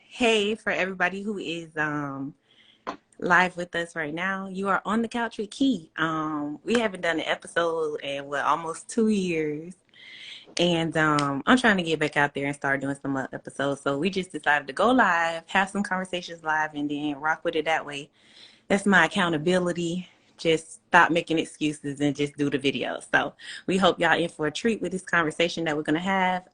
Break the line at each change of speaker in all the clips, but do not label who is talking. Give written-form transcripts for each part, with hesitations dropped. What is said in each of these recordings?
Hey, for everybody who is live with us right now, you are on the Couch with Key. We haven't done an episode in almost 2 years, and I'm trying to get back out there and start doing some episodes. So we just decided to go live, have some conversations live, and then rock with it that way. That's my accountability. Just stop making excuses and just do the video. So we hope y'all in for a treat with this conversation that we're gonna have.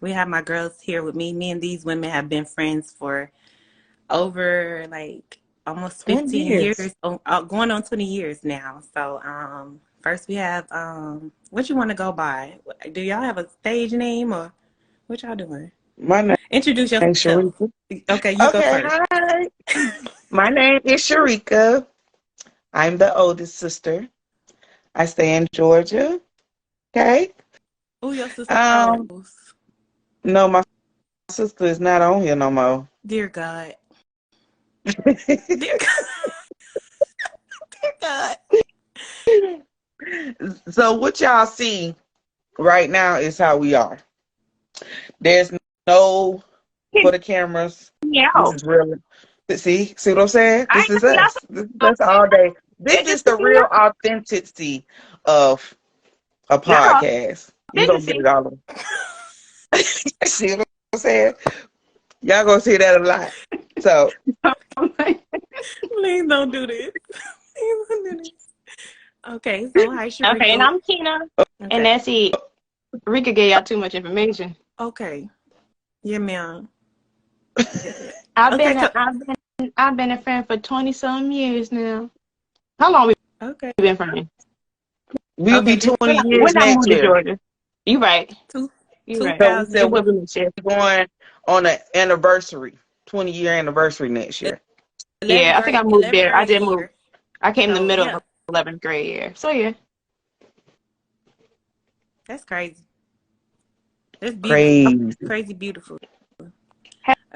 We have my girls here with me. Me and these women have been friends for over like almost 15 years, going on 20 years now. So first we have what you want to go by? Do y'all have a stage name or what y'all doing?
My name
Introduce
is
yourself.
Sherica.
Okay, you go first.
Hi. My name is Sherica. I'm the oldest sister. I stay in Georgia. Okay.
Who your sister oldest?
No, my sister is not on here no more.
Dear God. Dear God. Dear God.
So what y'all see right now is how we are. There's no for the cameras.
Yeah.
This is real. See what I'm saying? This is us. This is us all day. This is the real authenticity of a podcast. You don't get it all of See what I'm saying? Y'all gonna see that a lot. So
please don't do this. Please don't do this. Okay, so hi Sherica.
Okay, and I'm Tina. Okay. And that's it. Rika gave y'all too much information.
Okay. Yeah, ma'am.
I've been a friend for 20-some years now. How long we been friends?
We'll be 20 years next year.
Georgia. You right.
You right.
So we're going on an anniversary, 20-year anniversary next year.
Yeah, I think I moved there. I did move. I came in the middle of 11th grade year. So yeah.
That's crazy. That's beautiful. Crazy beautiful.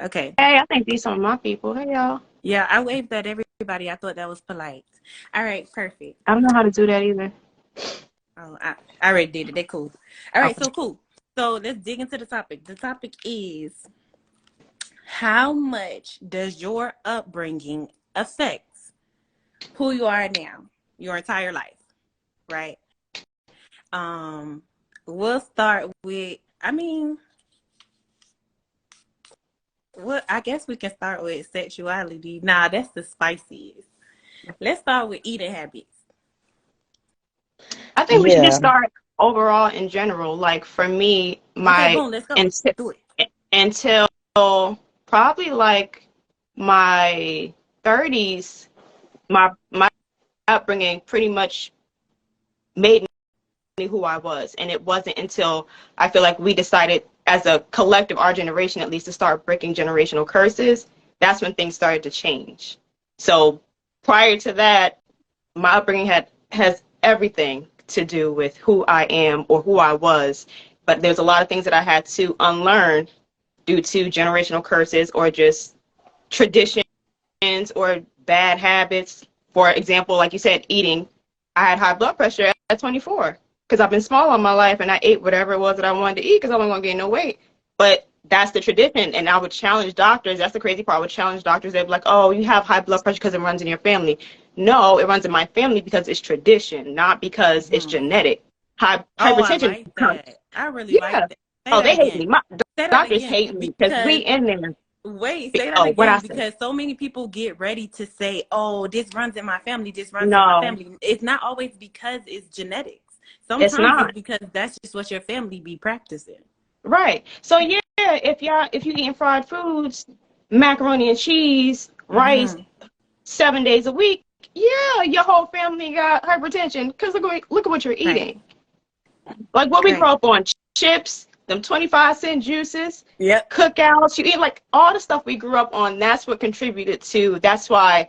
Okay.
Hey, I think these are my people. Hey, y'all.
Yeah, I waved at everybody. I thought that was polite. All right, perfect.
I don't know how to do that either.
Oh, I already did it. They cool. All right, so cool. So let's dig into the topic. The topic is, how much does your upbringing affect who you are now, your entire life, right? We'll start with, I guess we can start with sexuality. Nah, that's the spiciest. Let's start with eating habits.
I think we should just start overall in general. Like for me,
let's go. Do it.
Until probably like my 30s, my upbringing pretty much made me who I was. And it wasn't until I feel like we decided as a collective, our generation at least, to start breaking generational curses. That's when things started to change. So prior to that, my upbringing has everything to do with who I am or who I was. But there's a lot of things that I had to unlearn due to generational curses or just traditions or bad habits. For example, like you said, eating. I had high blood pressure at 24 because I've been small all my life and I ate whatever it was that I wanted to eat because I wasn't going to gain no weight. But that's the tradition, and I would challenge doctors. That's the crazy part. I would challenge doctors. They'd be like, oh, you have high blood pressure because it runs in your family. No, it runs in my family because it's tradition, not because it's genetic. Hypertension.
I really like that.
They hate me. My doctors hate me because we in there.
Wait, say that again, because so many people get ready to say, oh, this runs in my family, this runs in my family. It's not always because it's genetics. Sometimes it's because that's just what your family be practicing.
Right. So yeah, if you eating fried foods, macaroni and cheese, rice, 7 days a week, yeah, your whole family got hypertension because look at what you're eating. Right. Like what we grew up on, chips, them 25-cent juices, cookouts, you eat like all the stuff we grew up on. That's what contributed to. That's why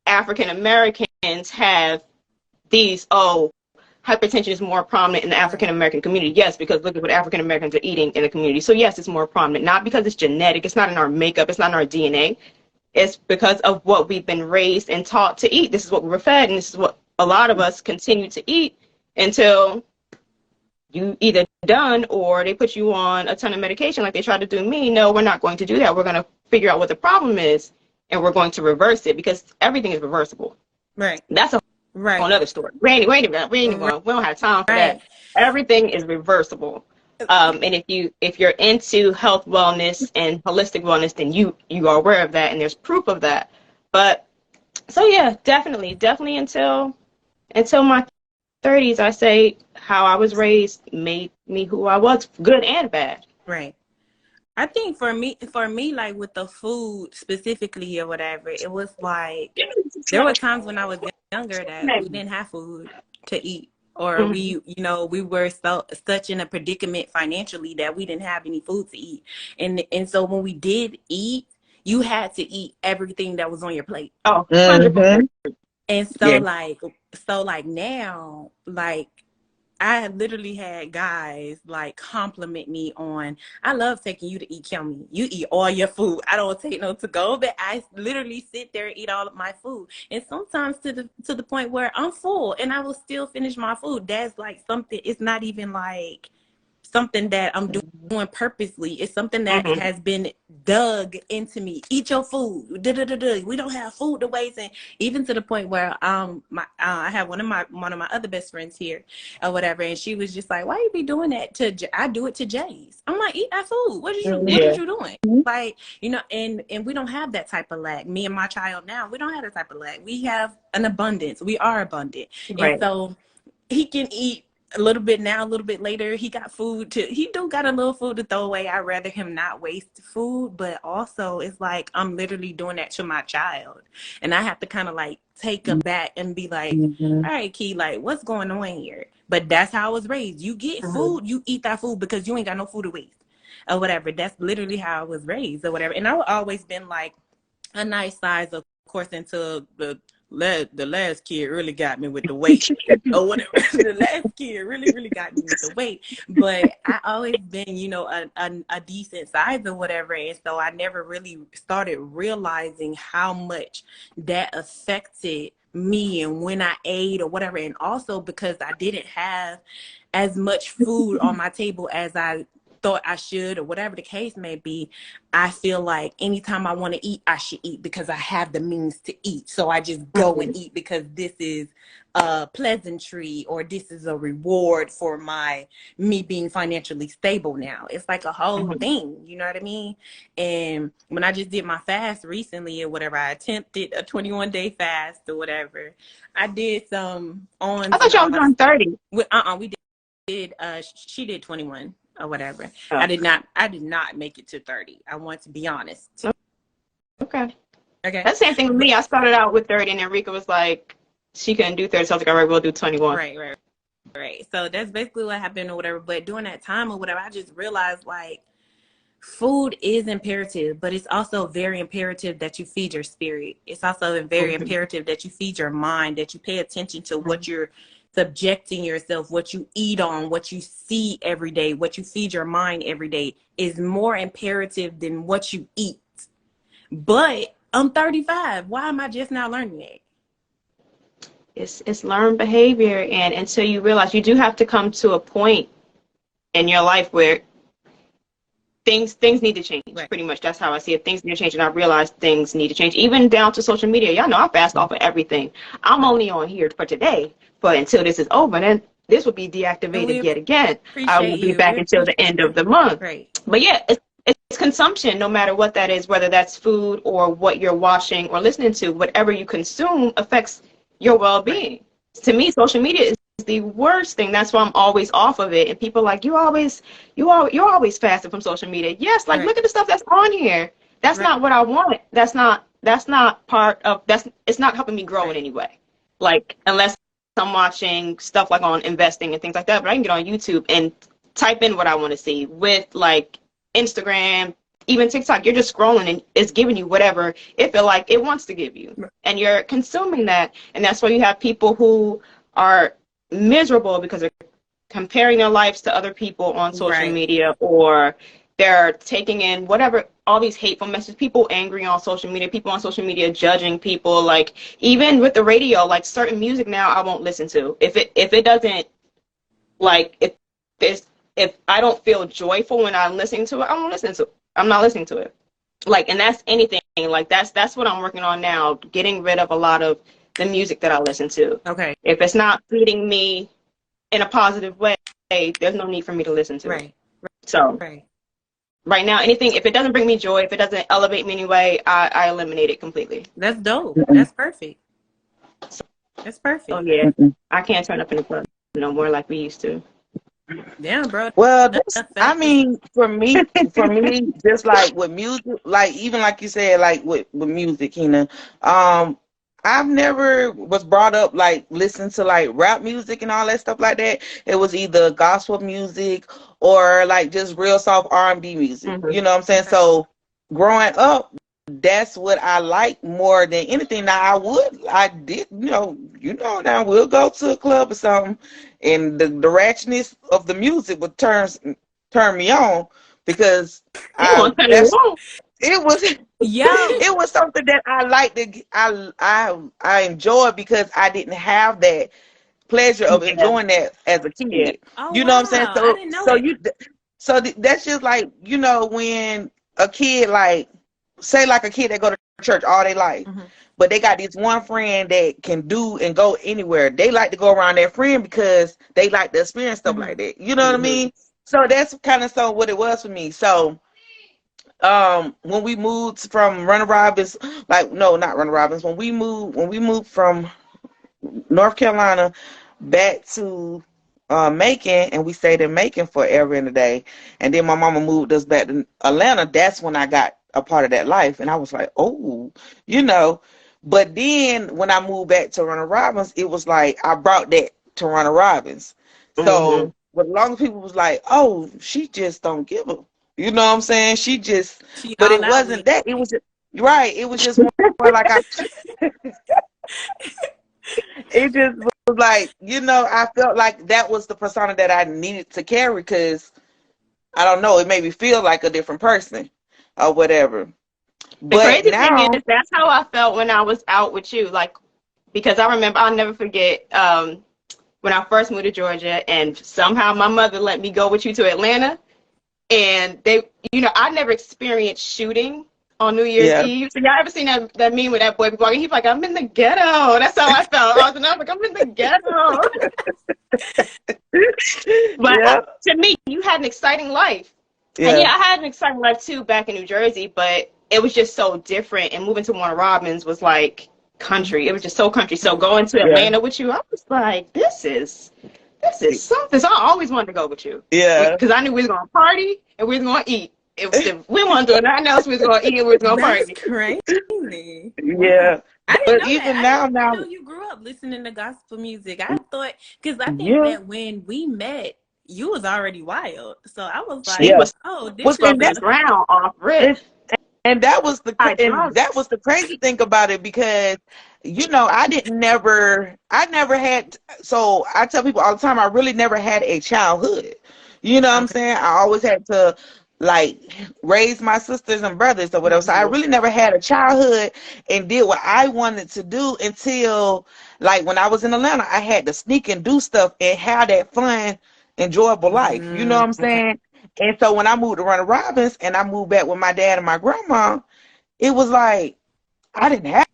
African Americans have these, hypertension is more prominent in the African American community. Yes, because look at what African Americans are eating in the community. So yes, it's more prominent, not because it's genetic. It's not in our makeup. It's not in our DNA. It's because of what we've been raised and taught to eat. This is what we were fed, and this is what a lot of us continue to eat until you either done or they put you on a ton of medication like they tried to do me. No, we're not going to do that. We're going to figure out what the problem is and we're going to reverse it because everything is reversible.
Right.
That's a
Right.
whole other story. We don't have time for that. Everything is reversible. And if you're into health, wellness, and holistic wellness, then you are aware of that and there's proof of that. But so yeah, definitely until my 30s, I say how I was raised made me who I was, good and bad.
Right. I think for me, like with the food specifically or whatever, it was like there were times when I was younger that we didn't have food to eat, or we were such in a predicament financially that we didn't have any food to eat, and so when we did eat, you had to eat everything that was on your plate.
Oh, 100%.
And so like now, like I literally had guys like compliment me on, I love taking you to eat Kill Me. You eat all your food. I don't take no to go, but I literally sit there and eat all of my food. And sometimes to the point where I'm full and I will still finish my food. That's like something, it's not even like something that I'm doing purposely. It's something that has been dug into me. Eat your food. We don't have food to waste. And even to the point where I have one of my other best friends here or whatever, and she was just like, "Why you be doing that I do it to Jay's." I'm like, "Eat that food. What are you doing?" Like, and we don't have that type of lack. Me and my child now, we don't have that type of lack. We have an abundance. We are abundant. Right. And so he can eat a little bit now, a little bit later. He got he do got a little food to throw away. I'd rather him not waste food, but also it's like I'm literally doing that to my child. And I have to kind of like take him back and be like, all right, Key, like what's going on here? But that's how I was raised. You get food, you eat that food because you ain't got no food to waste or whatever. That's literally how I was raised or whatever. And I've always been like a nice size, of course, until the last kid really got me with the weight or whatever. The last kid really got me with the weight, but I always been a decent size or whatever, and so I never really started realizing how much that affected me and when I ate or whatever. And also because I didn't have as much food on my table as I thought I should or whatever the case may be, I feel like anytime I want to eat, I should eat because I have the means to eat. So I just go and eat because this is a pleasantry or this is a reward for me being financially stable now. It's like a whole thing, you know what I mean? And when I just did my fast recently or whatever, I attempted a 21-day fast or whatever. I did some on.
I thought y'all was on 30.
We did. She did 21. Or whatever. Oh. I did not make it to 30. I want to be honest.
Okay. That's the same thing with me. I started out with 30 and Enrica was like, she couldn't do 30. So I was like, all right, we'll do 21.
Right. So that's basically what happened or whatever. But during that time or whatever, I just realized like food is imperative, but it's also very imperative that you feed your spirit. It's also very imperative that you feed your mind, that you pay attention to what you're subjecting yourself, what you eat on, what you see every day, what you feed your mind every day is more imperative than what you eat. But I'm 35. Why am I just now learning that?
It's learned behavior, and until you realize you do have to come to a point in your life where things need to change. Right. Pretty much that's how I see it. Things need to change, and I realize things need to change, even down to social media. Y'all know I fast off of everything. I'm only on here for today, but until this is over, then this will be deactivated yet again. I will be back until the end of the month. Right. But yeah, it's consumption, no matter what that is, whether that's food or what you're watching or listening to. Whatever you consume affects your well-being. Right. To me, social media is the worst thing. That's why I'm always off of it. And people are like, you're always fasting from social media. Yes, like look at the stuff that's on here. That's not what I want. That's not part of it's not helping me grow in any way. Like unless I'm watching stuff like on investing and things like that, but I can get on YouTube and type in what I want to see. With like Instagram, even TikTok, you're just scrolling and it's giving you whatever it feel like it wants to give you. And you're consuming that. And that's why you have people who are miserable because they're comparing their lives to other people on social media, or they're taking in whatever, all these hateful messages, people angry on social media, people on social media judging people. Like even with the radio, like certain music now I won't listen to if it doesn't, like if if I don't feel joyful when I'm listening to it, I'm not listening to it. Like, and that's anything. Like, that's what I'm working on now, getting rid of a lot of the music that I listen to.
Okay.
If it's not feeding me in a positive way, there's no need for me to listen to it. So right now, anything, if it doesn't bring me joy, if it doesn't elevate me anyway, I eliminate it completely.
That's dope. That's perfect. That's perfect.
Oh yeah, I can't turn up in the club no more like we used to.
Damn, bro.
Well, I mean, for me, just like with music, like even like you said, like with music, Keena, I've never was brought up like listening to like rap music and all that stuff like that. It was either gospel music or like just real soft R&B music. You know what I'm saying? So growing up, that's what I like more than anything. Now I did, now we'll go to a club or something, and the ratchetness of the music would turn me on because it was something that I liked. I enjoyed because I didn't have that pleasure of enjoying that as a kid.
Oh,
you know what I'm saying?
I didn't know
That's just like, when a kid, like, say like a kid that go to church all their life, but they got this one friend that can do and go anywhere. They like to go around their friend because they like to experience stuff like that. You know what I mean? So that's kind of what it was for me. So when we moved from Runner Robbins, not Runner Robbins, when we moved from North Carolina back to Macon, and we stayed in Macon forever and a day, and then my mama moved us back to Atlanta. That's when I got a part of that life, and I was like, oh, but then when I moved back to Runner Robbins, it was like I brought that to Runner Robbins. So but a lot of people was like, oh, she just don't give a, you know what I'm saying, but it wasn't that, it was just it was just more like it just was like, I felt like that was the persona that I needed to carry, because I don't know, it made me feel like a different person or whatever.
The crazy thing is, that's how I felt when I was out with you. Like, because I remember, I'll never forget when I first moved to Georgia, and somehow my mother let me go with you to Atlanta. And they, I never experienced shooting on New Year's Eve. So y'all ever seen that meme with that boy walking? He's like, I'm in the ghetto. That's how I felt. I was like, I'm in the ghetto. But to me, you had an exciting life. Yeah. And I had an exciting life too back in New Jersey, but it was just so different. And moving to Warner Robins was like country. It was just so country. So going to Atlanta with you, I was like, this is something. So I always wanted to go with you. Yeah. Because I knew we was going to party and we was going to eat. If we wanted to do nothing else, we was going to eat and we was going to party.
That's crazy.
Yeah.
I didn't
but
know
even
that.
now,
I didn't know you grew up listening to gospel music. I thought, because I think that when we met, you was already wild. So I was like, this
is ground off rip.
And that was the crazy thing about it, because I never had, so I tell people all the time, I really never had a childhood. You know what I'm saying? I always had to like raise my sisters and brothers or whatever. So I really never had a childhood and did what I wanted to do until like when I was in Atlanta. I had to sneak and do stuff and have that fun, enjoyable life. You know what I'm saying? And so when I moved to Runner Robbins and I moved back with my dad and my grandma, it was like I didn't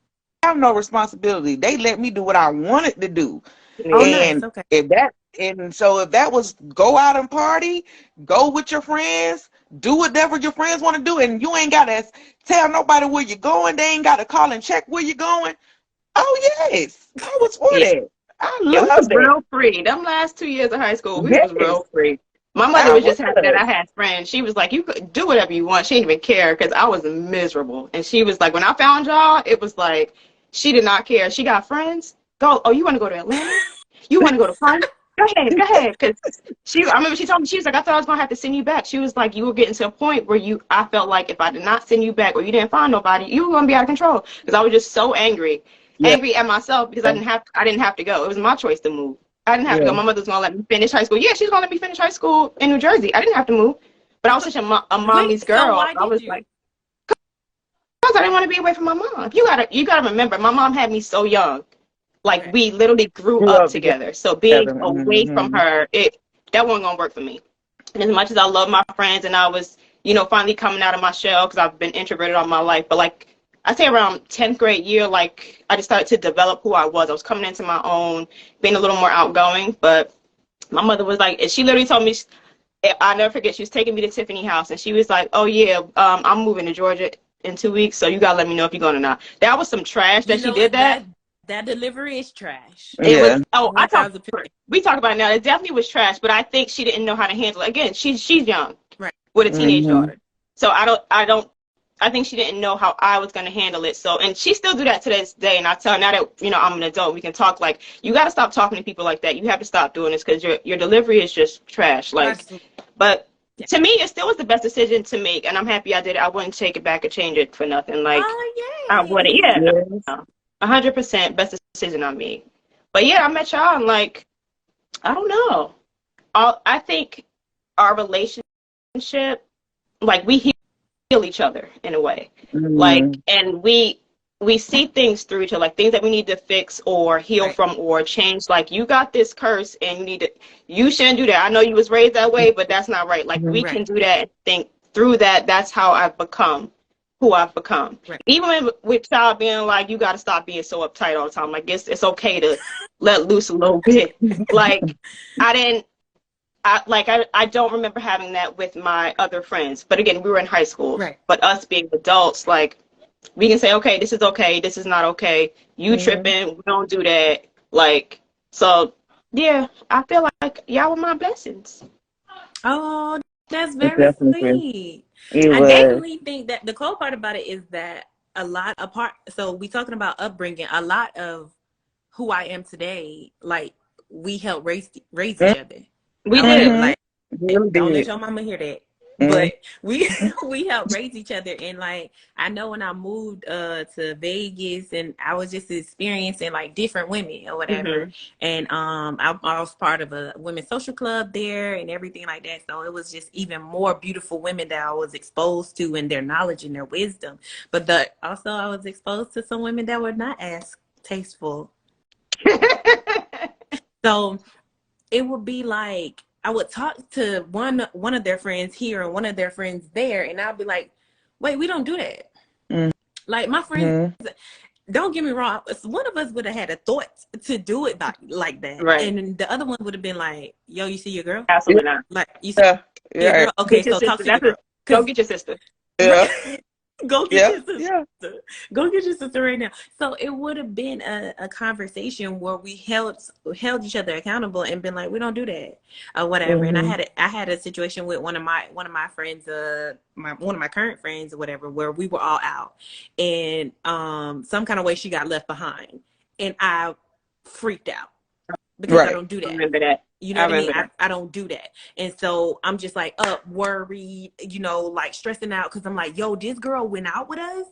have no responsibility. They let me do what I wanted to do. If that was go out and party, go with your friends, do whatever your friends want to do, and you ain't gotta tell nobody where you're going. They ain't gotta call and check where you're going. Oh yes, I was for that. I love that.
Real free. Them last 2 years of high school, we was real free. My mother was just happy that I had friends. She was like, you could do whatever you want. She didn't even care because I was miserable. And she was like, when I found y'all, it was like, she did not care. She got friends. Go. Oh, you want to go to Atlanta? You want to go to party? Go ahead. Because I remember she told me, she was like, I thought I was going to have to send you back. She was like, you were getting to a point where I felt like if I did not send you back or you didn't find nobody, you were going to be out of control. Because I was just so angry at myself because I didn't have to go. It was my choice to move. I didn't have to go. My mother's going to let me finish high school. Yeah, she's going to let me finish high school in New Jersey. I didn't have to move. But I was such a mommy's girl.
So why
I was
did you?
like, because I didn't want to be away from my mom. You gotta remember, my mom had me so young. Like we literally grew up together. So being away from her, it that wasn't gonna work for me. And as much as I love my friends, and I was, you know, finally coming out of my shell because I've been introverted all my life, but like I say around 10th grade year, like I just started to develop who I was. I was coming into my own, being a little more outgoing. But my mother was like, she literally told me, I never forget, she was taking me to Tiffany House, and she was like, oh yeah, I'm moving to Georgia in 2 weeks, so you gotta let me know if you're going or not. That was some trash that she did that.
That delivery is trash.
It was, we talk about it now. It definitely was trash, but I think she didn't know how to handle it. Again, she's young,
right,
with a teenage daughter. So I think she didn't know how I was going to handle it. So, and she still do that to this day. And I tell her now that, you know, I'm an adult, we can talk, like, you got to stop talking to people like that. You have to stop doing this because your delivery is just trash. Like, but to me, it still was the best decision to make. And I'm happy I did it. I wouldn't take it back or change it for nothing. Like, I wouldn't. Yeah, no, 100% best decision I made. But yeah, I met y'all and like, I don't know. I think our relationship, like, we heal each other in a way, like, and we see things through each other, like things that we need to fix or heal from or change. Like, you got this curse and you shouldn't do that. I know you was raised that way, but that's not right. Like, we can do that and think through that. That's how I've become who I've become. Even with child being like, you got to stop being so uptight all the time. Like, it's okay to let loose a little bit. Like, I don't remember having that with my other friends. But again, we were in high school. But us being adults, like, we can say, okay, this is not okay. You tripping, we don't do that. Like, so, yeah, I feel like y'all were my blessings.
Oh, that's very sweet. I definitely think that the cool part about it is that so we talking about upbringing, a lot of who I am today, like, we helped raise each other.
We did.
Like, don't let your mama hear that. But we helped raise each other. And like, I know when I moved to Vegas and I was just experiencing like different women or whatever. And I was part of a women's social club there and everything like that. So it was just even more beautiful women that I was exposed to, and their knowledge and their wisdom. But also I was exposed to some women that were not as tasteful. So it would be like, I would talk to one of their friends here and one of their friends there, and I'll be like, wait, we don't do that. Like, my friends, don't get me wrong, one of us would have had a thought to do it like that. And the other one would have been like, yo, you see your girl?
Absolutely not.
Like, you see your girl? Okay, so talk to your girl.
Go get your sister.
Go get your sister. Go get your sister right now. So it would have been a conversation where we held each other accountable and been like, we don't do that or whatever. And I had a situation with one of my friends, one of my current friends or whatever, where we were all out, and some kind of way she got left behind, and I freaked out because I don't do that.
I remember that.
You know what I mean? I don't do that. And so I'm just like up, worried, you know, like stressing out because I'm like, yo, this girl went out with us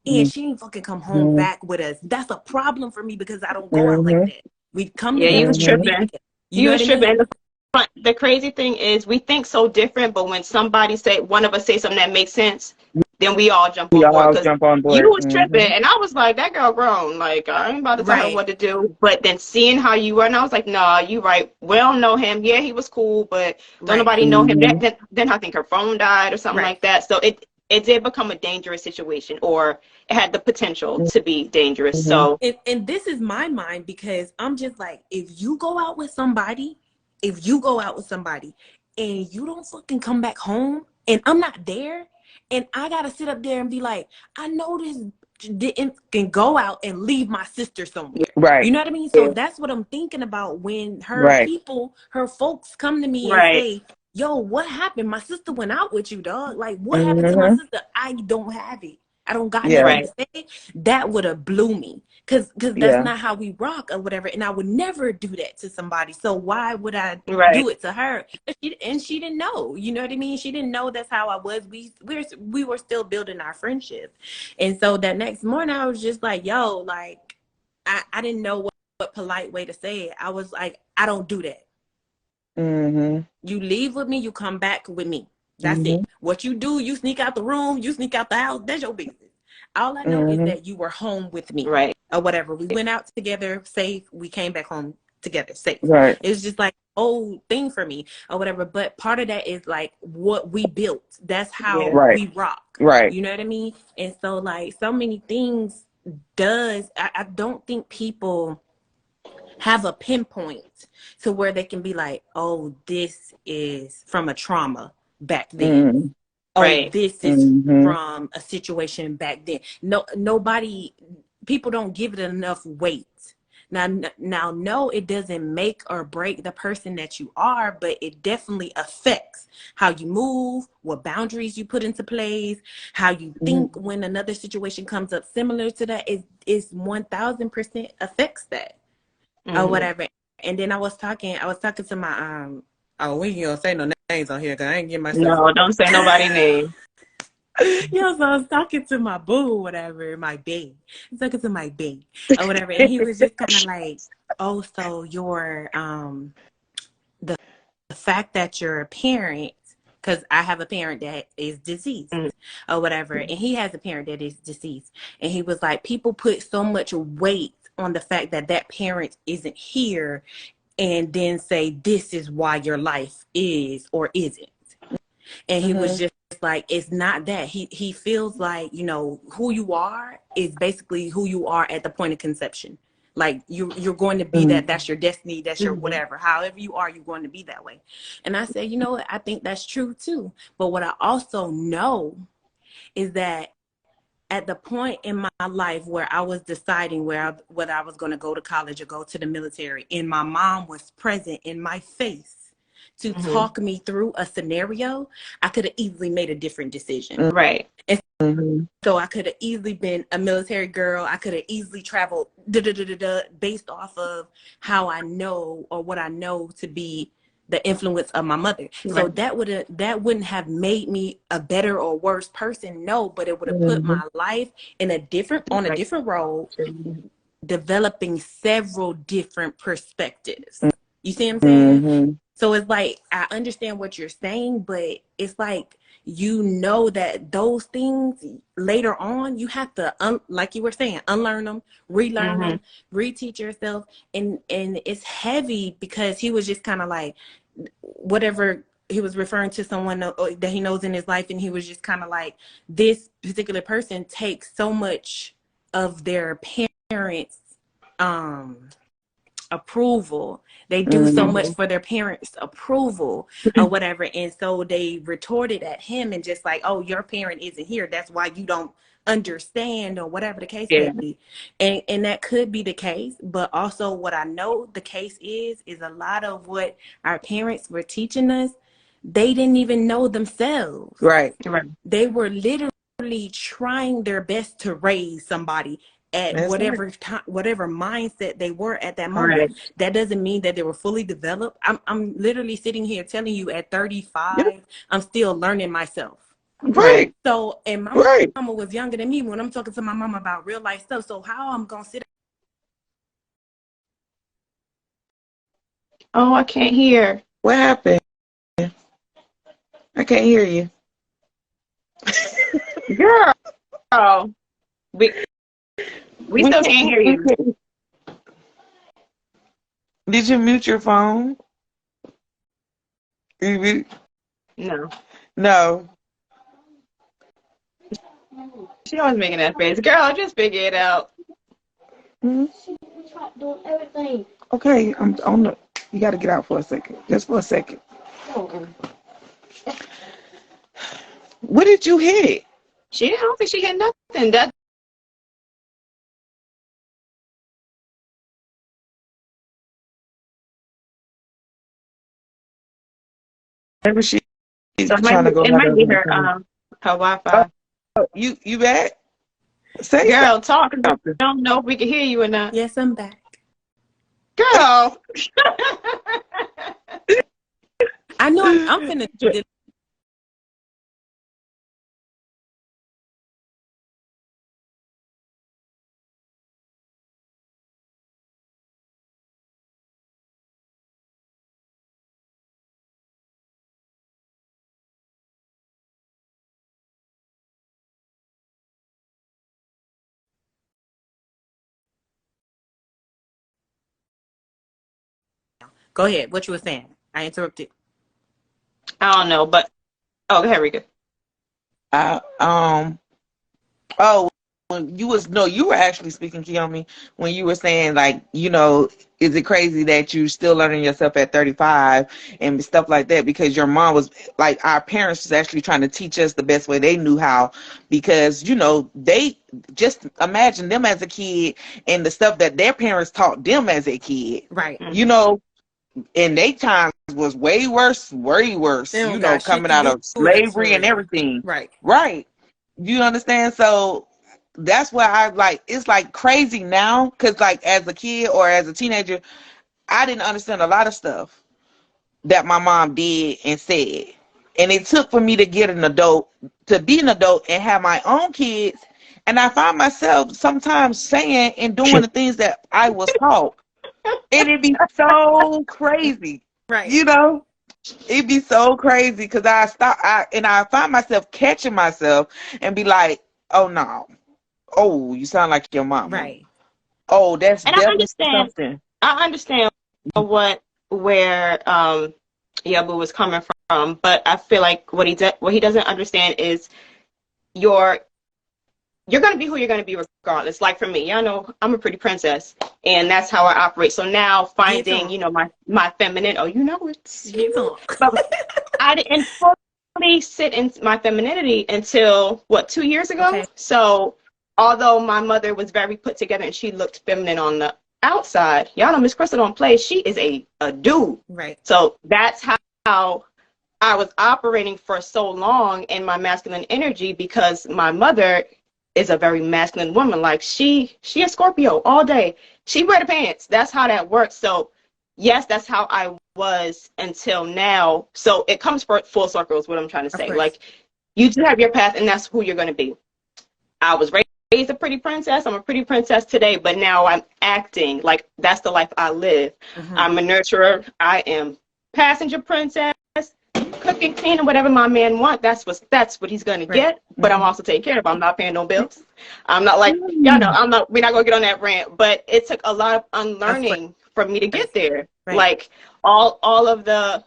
and she ain't fucking come home back with us. That's a problem for me because I don't go out like that. We come together.
You was tripping. You was tripping. The crazy thing is, we think so different, but when one of us say something that makes sense, then we all jump on board. You was tripping, and I was like, that girl grown. Like, I ain't about to tell her what to do. But then seeing how you were, and I was like, nah, you right. We don't know him. Yeah, he was cool, but don't nobody know him. Then I think her phone died or something like that. So it did become a dangerous situation, or it had the potential to be dangerous. So
and this is my mind, because I'm just like, if you go out with somebody and you don't fucking come back home and I'm not there, and I gotta sit up there and be like, I know this didn't can go out and leave my sister somewhere. You know what I mean? So that's what I'm thinking about when her folks come to me and say, yo, what happened? My sister went out with you, dog. Like, what happened to my sister? I don't have it. I don't got nothing to say. That would have blew me. Cause that's not how we rock or whatever. And I would never do that to somebody. So why would I do it to her? And she didn't know. You know what I mean? She didn't know that's how I was. We were still building our friendship. And so that next morning I was just like, yo, like, I didn't know what polite way to say it. I was like, I don't do that. You leave with me, you come back with me. That's it. What you do, you sneak out the room, you sneak out the house, that's your business. All I know is that you were home with me, or whatever. We went out together, safe. We came back home together, safe. It was just like, whole thing for me or whatever. But part of that is like what we built. That's how
Right.
we rock.
Right.
You know what I mean? And so like so many things I don't think people have a pinpoint to where they can be like, oh, this is from a trauma back then.
Mm.
Oh,
Right.
this is
Mm-hmm.
from a situation back then. Nobody, people don't give it enough weight. Now, no, it doesn't make or break the person that you are, but it definitely affects how you move, what boundaries you put into place, how you think
Mm-hmm.
when another situation comes up similar to that. Is 1000% affects that or whatever. And then I was talking to my oh, we ain't gonna say no names on here because I ain't getting myself.
No, don't say nobody's name.
So I was talking to my boo or whatever, my bae. I was talking to my bae or whatever, and he was just kind of like, "Oh, so you're the fact that you're a parent, because I have a parent that is deceased
Mm.
or whatever, and he has a parent that is deceased, and he was like, people put so much weight on the fact that that parent isn't here, and then say this is why your life is or isn't." And he was just like, it's not that. He feels like, who you are is basically who you are at the point of conception. Like you're going to be that. That's your destiny. That's your
Mm-hmm.
whatever. However you are, you're going to be that way. And I said, you know what? I think that's true too. But what I also know is that at the point in my life where I was deciding whether I was going to go to college or go to the military, and my mom was present in my face to
Mm-hmm.
talk me through a scenario, I could have easily made a different decision.
Right.
And
Mm-hmm.
so I could have easily been a military girl. I could have easily traveled based off of how I know or what I know to be the influence of my mother. So
Right.
that wouldn't have made me a better or worse person, no, but it would have put
Mm-hmm.
my life in a
Right.
different road, developing several different perspectives. You see what I'm saying?
Mm-hmm.
So it's like, I understand what you're saying, but it's like, that those things later on, you have to, like you were saying, unlearn them, relearn
Mm-hmm.
them, reteach yourself. And it's heavy because he was just kind of like, whatever, he was referring to someone that he knows in his life. And he was just kind of like, this particular person takes so much of their parents' um approval. They do so
Mm-hmm.
much
Mm-hmm.
for their parents' approval or whatever. And so they retorted at him and just like, oh, your parent isn't here. That's why you don't understand or whatever the case may
Yeah.
be. And that could be the case. But also what I know the case is a lot of what our parents were teaching us, they didn't even know themselves.
Right.
Right.
They were literally trying their best to raise somebody at
That's right.
whatever time, whatever mindset they were at that moment.
Right.
That doesn't mean that they were fully developed. I'm literally sitting here telling you at
Yeah.
35, I'm still learning myself.
Right.
Right.
So, and my
Right.
mama was younger than me when I'm talking to my mama about real life stuff. So how I'm going to sit.
Oh, I can't hear.
What happened? I can't hear you.
Girl, we we
We
still can't
can't.
hear
We
you.
can't. Did you mute your phone?
No.
No.
She always making that face. Girl, just figure it out.
Mhm. Okay, I'm on the. You got to get out for a second, just for a second. What did you hit?
I don't think she hit nothing. That
Maybe she's
so
trying to go
it
out
might
of
be
the
her
phone.
her
Oh,
Wi-Fi.
you back? Say
Girl, talk. I
something.
don't know if we can hear you or not.
Yes, I'm back.
Girl.
I know I'm finna Go ahead. What you were saying? I interrupted.
I don't know, but oh, go ahead, Rika.
Oh, when you were actually speaking, Kiyomi, when you were saying, like, is it crazy that you still learning yourself at 35 and stuff like that? Because your mom was like, our parents was actually trying to teach us the best way they knew how, because they just imagine them as a kid and the stuff that their parents taught them as a kid.
Right.
In their times was way worse, coming out of slavery and everything. Right. You understand? So that's why it's like crazy now, because like as a kid or as a teenager, I didn't understand a lot of stuff that my mom did and said. And it took for me to be an adult and have my own kids. And I find myself sometimes saying and doing the things that I was taught. And it'd be so crazy.
Right.
It'd be so crazy because I find myself catching myself and be like, oh no. Oh, you sound like your mama.
Right.
Oh, that's
and
definitely something.
I understand where Yabu was coming from, but I feel like what he doesn't understand is you're going to be who you're going to be regardless. Like for me, y'all know I'm a pretty princess, and that's how I operate. So now finding, my feminine, it's but I didn't fully sit in my femininity until 2 years ago.
Okay.
So although my mother was very put together and she looked feminine on the outside, y'all know Miss Crystal don't play. She is a dude.
Right.
So that's how I was operating for so long in my masculine energy, because my mother is a very masculine woman. Like she a Scorpio all day. She wear the pants. That's how that works. So yes, that's how I was until now. So it comes full circle is what I'm trying to say. Like you do have your path, and that's who you're going to be. I was raised a pretty princess. I'm a pretty princess today, but now I'm acting like that's the life I live. Mm-hmm. I'm a nurturer. I am passenger princess. Cooking, cleaning, whatever my man wants, that's what he's gonna get. But I'm also taking care of him. I'm not paying no bills. I'm not like we're not gonna get on that rant. But it took a lot of unlearning for me to get there. Right. Like all of the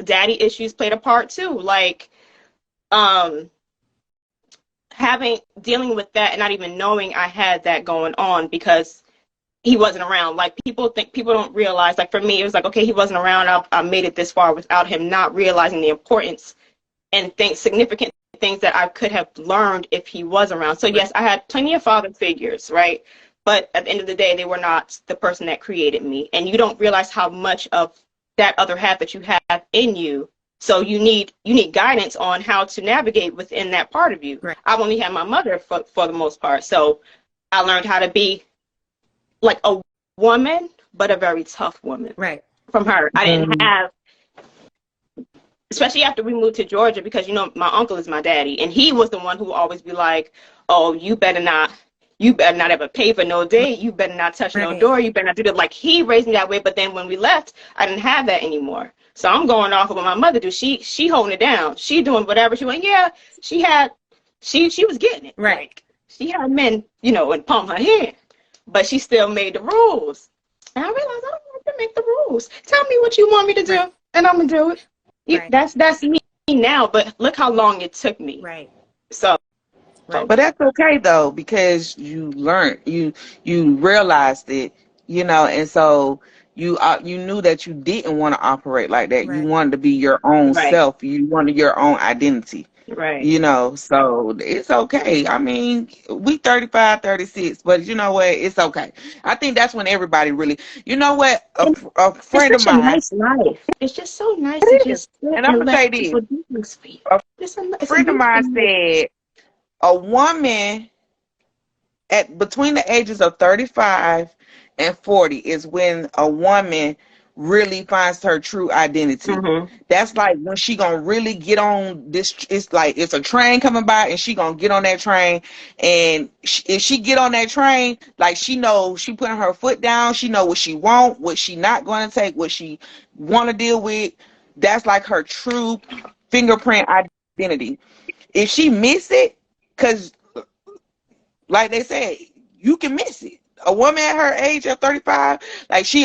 daddy issues played a part too. Like dealing with that and not even knowing I had that going on because he wasn't around. Like people don't realize, like for me, it was like, okay, he wasn't around. I made it this far without him, not realizing the importance and significant things that I could have learned if he was around. So yes, I had plenty of father figures, right? But at the end of the day, they were not the person that created me. And you don't realize how much of that other half that you have in you. So you need guidance on how to navigate within that part of you. Right. I've only had my mother for the most part. So I learned how to be like a woman, but a very tough woman. Right. From her. I didn't have, especially after we moved to Georgia, because, my uncle is my daddy. And he was the one who would always be like, oh, you better not ever pay for no date. You better not touch no door. You better not do that. Like, he raised me that way. But then when we left, I didn't have that anymore. So I'm going off of what my mother do. She holding it down. She doing whatever she want. Yeah, she was getting it. Right. Like, she had men, and palm her hand. But she still made the rules. And I realized I don't want to make the rules. Tell me what you want me to do, and I'm going to do it. Right. That's me now, but look how long it took me. Right. So.
Right. But that's okay, though, because you learned, you realized it, and so you knew that you didn't want to operate like that. Right. You wanted to be your own self. You wanted your own identity. Right. So it's okay. I mean, we 35, 36, but you know what? It's okay. I think that's when everybody really, what? A friend of mine.
It's such a nice life. It's just so nice to just sit
and I'm going to say this. A friend of mine said a woman between the ages of 35 and 40 is when a woman really finds her true identity. Mm-hmm. That's like when she gonna really get on this. It's like it's a train coming by and she gonna get on that train, and if she get on that train, like she knows she putting her foot down. She know what she want, what she not gonna take, what she want to deal with. That's like her true fingerprint identity. If she miss it, because like they say, you can miss it. A woman at her age of 35, like she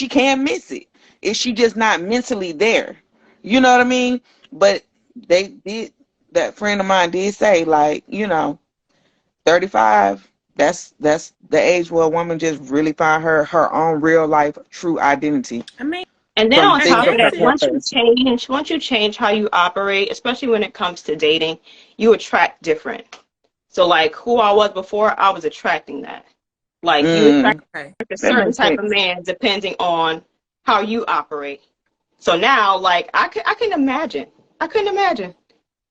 can miss it. Is she just not mentally there? You know what I mean? But they did, that friend of mine did say, like, 35, that's the age where a woman just really find her own real life true identity.
I mean,
And then
From
on
things
top
that
of that,
happened
granted,
at first.
once you change how you operate, especially when it comes to dating, you attract different. So like who I was before, I was attracting that. Like you attract
okay.
a
That
certain
makes
type of
sense.
man depending on how you operate. So now, like I can imagine, I couldn't imagine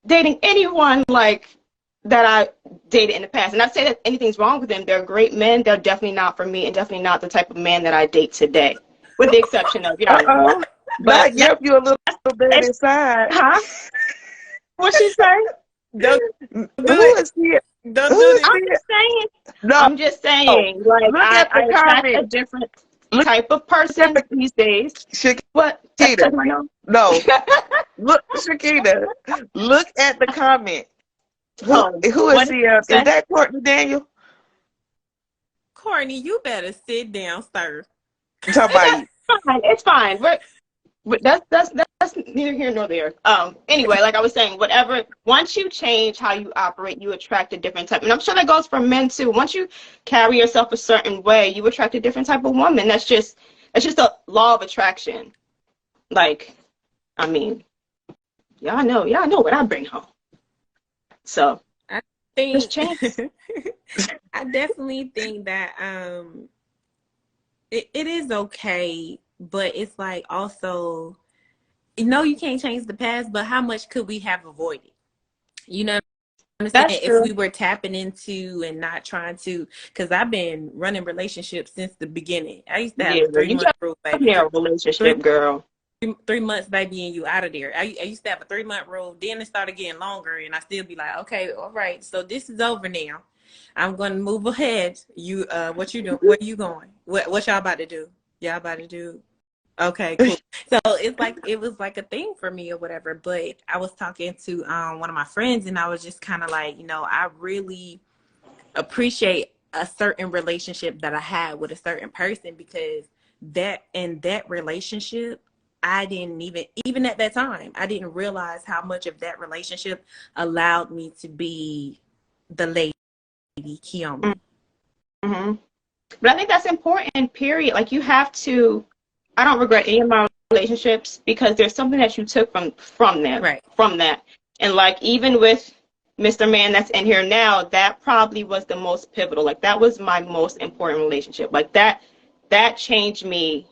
dating anyone like that I dated in the past. And not say that anything's wrong with them. They're great men. They're definitely not for me, and definitely not the type of man that I date today, with the exception of y'all know.
Uh-oh.
But
Not yet, you a little bit
it's,
inside.
huh? What she say?
Don't do
Who
it.
is here?
Don't
Who
do
is
this.
I'm
here?
just saying.
No.
I'm just saying. Like
Look at the
I attract a
comment.
different
Look
type of
at
person
the
these days. What?
Shakita.
Touch my nose?
No. Look, Shakita. Look at the comment.
Oh,
Who is
what did
here?
you
Is
say?
that Courtney Daniel?
Courtney, you better sit down, sir.
I'm talking about you.
It's fine. It's fine. But that's neither here nor there. Anyway, like I was saying, whatever. Once you change how you operate, you attract a different type, and I'm sure that goes for men too. Once you carry yourself a certain way, you attract a different type of woman. That's just a law of attraction. Like, I mean, y'all know what I bring home. So
I
just
think
change.
I definitely think that it is okay, but it's like also, you can't change the past, but how much could we have avoided? You know what I'm saying?
That's
If we
true.
were tapping into and not trying to, because I've been running relationships since the beginning. I used to have
Yeah,
a three
you
month
got
rule,
a
baby.
narrow
Three,
relationship, girl.
3 months, baby, and you out of there. I used to have a 3 month rule. Then it started getting longer, and I still be like, okay, all right, so this is over now. I'm gonna move ahead. You, what you doing? Where you going? What y'all about to do? Y'all about to do? Okay, cool. So it's like it was like a thing for me or whatever. But I was talking to one of my friends, and I was just kind of like, I really appreciate a certain relationship that I had with a certain person, because that in that relationship, I didn't even at that time, I didn't realize how much of that relationship allowed me to be the lady key on me.
Mm-hmm. But I think that's important, period. Like you have to, I don't regret any of my relationships because there's something that you took from them,
Right.
from that. And like even with Mr. Man that's in here now, that probably was the most pivotal. Like that was my most important relationship. Like that changed me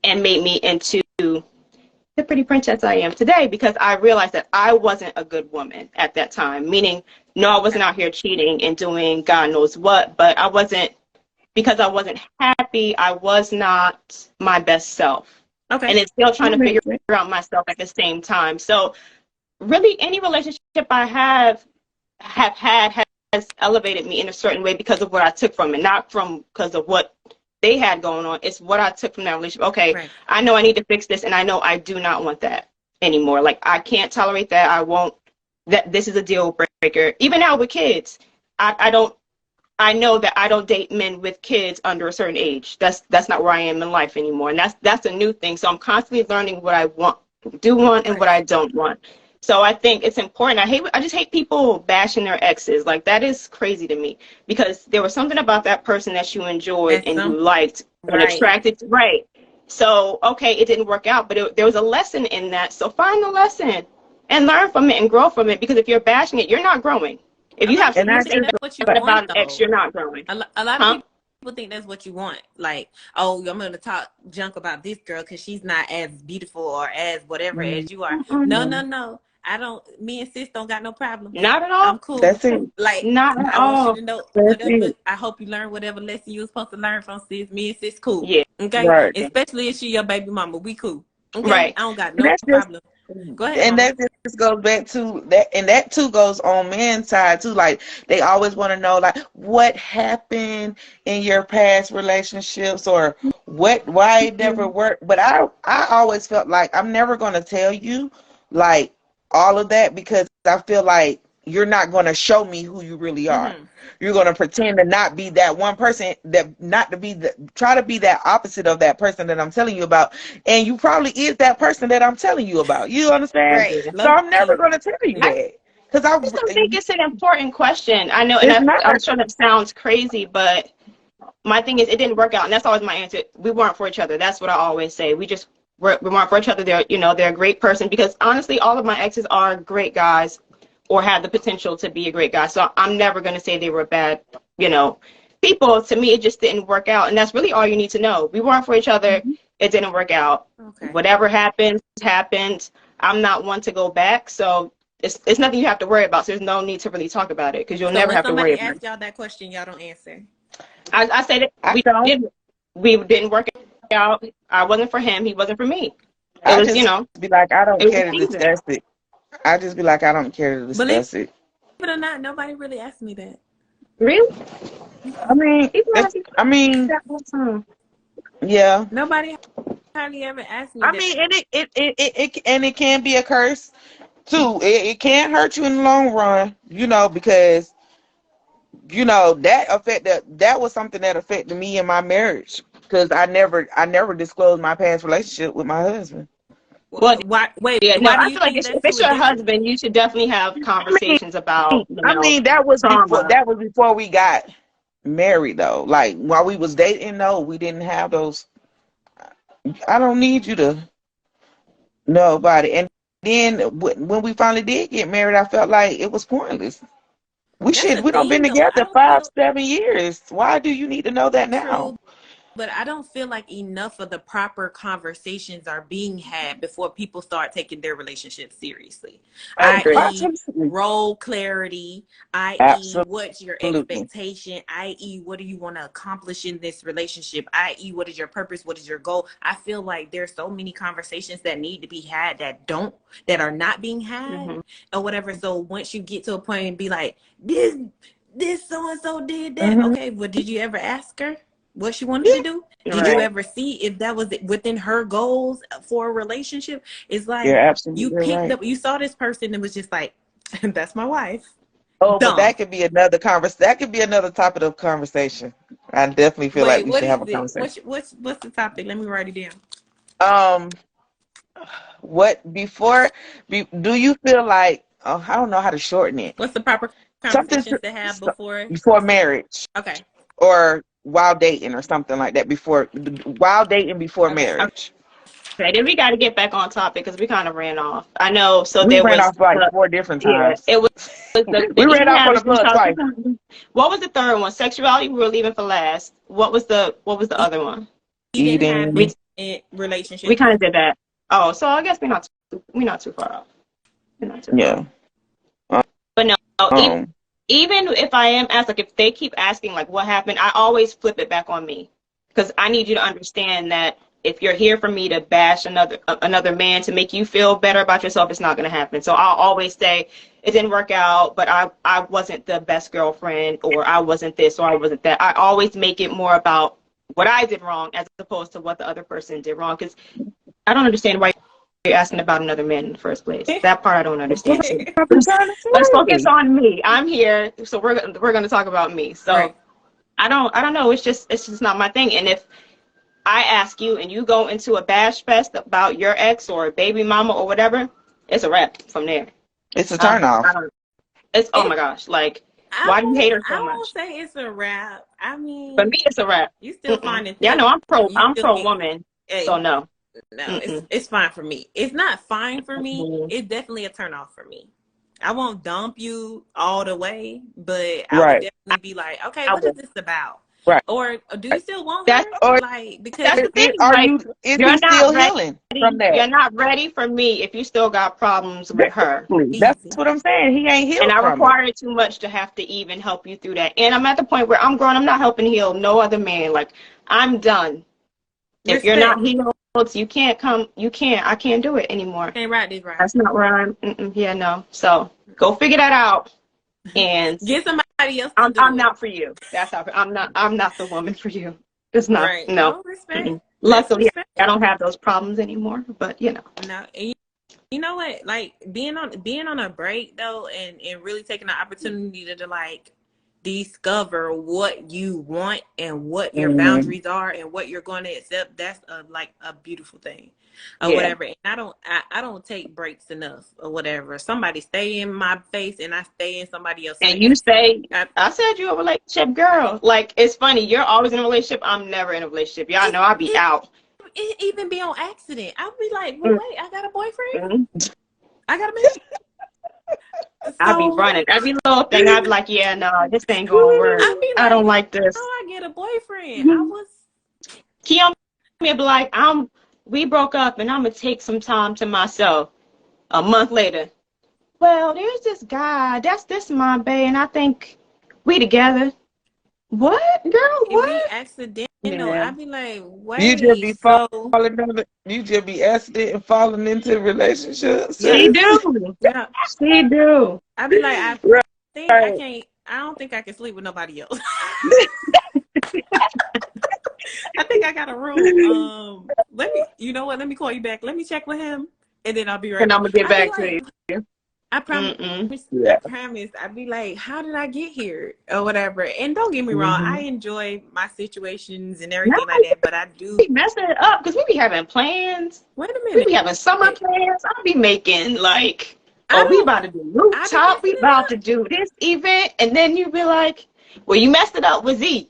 and made me into the pretty princess I am today, because I realized that I wasn't a good woman at that time. Meaning, no, I wasn't out here cheating and doing God knows what, but I wasn't, because I wasn't happy, I was not my best self.
Okay.
And it's still trying to figure out myself at the same time. So really any relationship I have had has elevated me in a certain way because of what I took from it, not from because of what they had going on. It's what I took from that relationship. Okay,
Right.
I know I need to fix this, and I know I do not want that anymore. Like I can't tolerate that. I won't. That this is a deal breaker. Even now with kids, I don't. I know that I don't date men with kids under a certain age. That's not where I am in life anymore, and that's a new thing. So I'm constantly learning what I want, and what I don't want. So I think it's important. I just hate people bashing their exes. Like that is crazy to me, because there was something about that person that you enjoyed and you liked and
right.
attracted to. Right. So, okay, it didn't work out, but there was a lesson in that. So find the lesson and learn from it and grow from it, because if you're bashing it, you're not growing. If
A
you
lot
have
of people
And I
think
something
that's
just
what you
bad
want,
about an ex,
though.
you're not growing.
A lot of
Huh?
people think that's what you want. Like, oh, I'm going to talk junk about this girl because she's not as beautiful or as whatever as you are. No,
Mm-mm.
no, no. I don't. Me and sis don't got no problems.
Not at
I'm
all.
cool.
that's it.
Like,
Not at
I want you
all.
to know
That's
whatever.
it.
I hope you learn whatever lesson you was supposed to learn from sis. Me and sis cool.
Yeah.
Okay,
Right.
especially if she your baby mama. We cool. Okay,
Right.
I don't got
And
no
that's just
problem. Go ahead,
and
mama.
that just goes back to that, and that too goes on men's side too. Like they always want to know, like, what happened in your past relationships, or why it never worked. But I always felt like I'm never gonna tell you like all of that, because I feel like you're not going to show me who you really are.
Mm-hmm.
You're going to pretend to not be that one person, try to be that opposite of that person that I'm telling you about. And you probably is that person that I'm telling you about. You understand?
Right.
So
Low
I'm never
key.
going to tell you
I
that. Because
just don't think it's an important question. I know, and
it's not.
I'm sure that sounds crazy, but my thing is, it didn't work out, and that's always my answer. We weren't for each other. That's what I always say. We weren't for each other. They're a great person, because honestly, all of my exes are great guys, or had the potential to be a great guy. So I'm never going to say they were bad, people. To me, it just didn't work out, and that's really all you need to know. We weren't for each other. It didn't work out.
Okay.
Whatever happened. I'm not one to go back, so it's nothing you have to worry about. So there's no need to really talk about it, because you'll never have to worry about it.
When somebody asks y'all that question, y'all don't answer.
I say that we didn't work out. I wasn't for him. He wasn't for me. It was,
be like, I don't care to
season.
discuss it. I just be like, I don't care to discuss it.
Believe it or not, nobody really asked me that.
Really?
I mean, yeah.
Nobody hardly ever asked me that.
I mean, and it can be a curse too. It can hurt you in the long run, because that was something that affected me in my marriage, because I never disclosed my past relationship with my husband.
Well, why do you
I feel
think
like if it's your husband, you should definitely have conversations about.
That was before we got married, though. Like, while we was dating, no, we didn't have those. I don't need you to know about it. And then when we finally did get married, I felt like it was pointless. We don't been together 5-7 years. Why do you need to know that now?
True, but I don't feel like enough of the proper conversations are being had before people start taking their relationship seriously. I.e., role clarity, i.e., what's your expectation, i.e., what do you want to accomplish in this relationship, i.e., what is your purpose, what is your goal. I feel like there's so many conversations that need to be had that are not being had, or whatever. So once you get to a point and be like, this so-and-so did that. Okay, well, did you ever ask her what she wanted to do? Did you ever see if that was within her goals for a relationship? It's like, you saw this person and was just like, that's my wife.
Oh, but that could be another that could be another topic of conversation. I definitely feel like we should have a conversation.
What's the topic? Let me write it down.
Do you feel like, I don't know how to shorten it.
What's the proper conversations to have before
marriage?
Okay.
Or while dating or something like that, while dating before marriage.
Okay, then we got to get back on topic, because we kind of ran off. I know. So
we ran off like 4 different times.
Yeah, it was
we ran off on the plug twice.
What was the third one? Sexuality. We were leaving for last. What was the other one?
Eating. Relationship.
We kind of did that. Oh, so I guess we're not too far off.
Yeah.
But no, even if I am asked, like, if they keep asking, like, what happened, I always flip it back on me, because I need you to understand that if you're here for me to bash another man to make you feel better about yourself, it's not going to happen. So I'll always say, it didn't work out, but I wasn't the best girlfriend, or I wasn't this, or I wasn't that. I always make it more about what I did wrong as opposed to what the other person did wrong, because I don't understand why you're asking about another man in the first place. That part I don't understand. Let's focus on me. I'm here, so we're going to talk about me. So I don't know. It's just not my thing. And if I ask you and you go into a bash fest about your ex or baby mama or whatever, it's a wrap from there.
It's a turn off.
Oh my gosh, like, why do you hate her so much?
I won't say it's a wrap. I mean,
for me, it's a wrap.
You still find it.
Yeah, no, I'm pro woman. So no.
No, it's fine for me. It's not fine for me. It's definitely a turn off for me. I won't dump you all the way, but I would definitely be like, okay, what is this about?
Right.
Or do you still want her? Because
that's the thing.
Is he still healing from that?
You're not ready for me if you still got problems with her.
That's what I'm saying. He ain't healed.
And I require too much to have to even help you through that. And I'm at the point where I'm grown. I'm not helping heal no other man. Like, I'm done. If you're not healed, you can't come. I can't do it anymore.
Ain't right.
That's not where I'm. Yeah, no. So go figure that out. And
get somebody else.
I'm not for you. That's how I'm not the woman for you. It's not.
Right.
No.
Respect.
Luckily, I don't have those problems anymore. But
No. You know what? Like being on a break though, and really taking the opportunity to like discover what you want and what your
Mm-hmm.
boundaries are and what you're going to accept. That's like a beautiful thing, or
Yeah.
whatever. And I don't take breaks enough or whatever. Somebody stay in my face and I stay in somebody else's
And
face.
you say,
I,
I said you're a relationship girl. Like, it's funny. You're always in a relationship. I'm never in a relationship. Y'all
it,
know I'll be
it,
out.
it even be on accident. I'll be like, well,
Mm-hmm.
wait, I got a boyfriend. I got a man.
I'll be
So
running. Every little thing, I'll be like, yeah, no, this ain't going to work.
I'll be
I don't
like,
like this.
oh, I get a boyfriend. I
Mm-hmm.
was
Keon me be like, we broke up and I'm going to take some time to myself. A month later, well, there's this guy. That's this my bae, and I think we together. What, girl?
it be
What?
accidental.
Yeah.
I be like,
You just
wait,
be
so
falling into you just be accident and falling into relationships.
yeah,
She do.
yeah.
She do.
I be like,
Right.
I don't think I can sleep with nobody else. I think I got a rule. Let me, you know what? Let me call you back. Let me check with him, and then I'll be right
And I'm
back.
going to get
I be
back to
like,
you.
I promise.
Mm-mm.
I
Yeah.
promise. I'd be like, how did I get here or whatever? And don't get me wrong,
Mm-hmm.
I enjoy my situations and
No,
everything like that. But I do.
we messing it up because we be having plans.
Wait a
We
minute.
be having summer plans. I'll be making like,
I
oh, we
don't.
about to do
I be
rooftop.
messing
We
it
about
up.
to do this event. And then you be like, well, you messed it up with Z.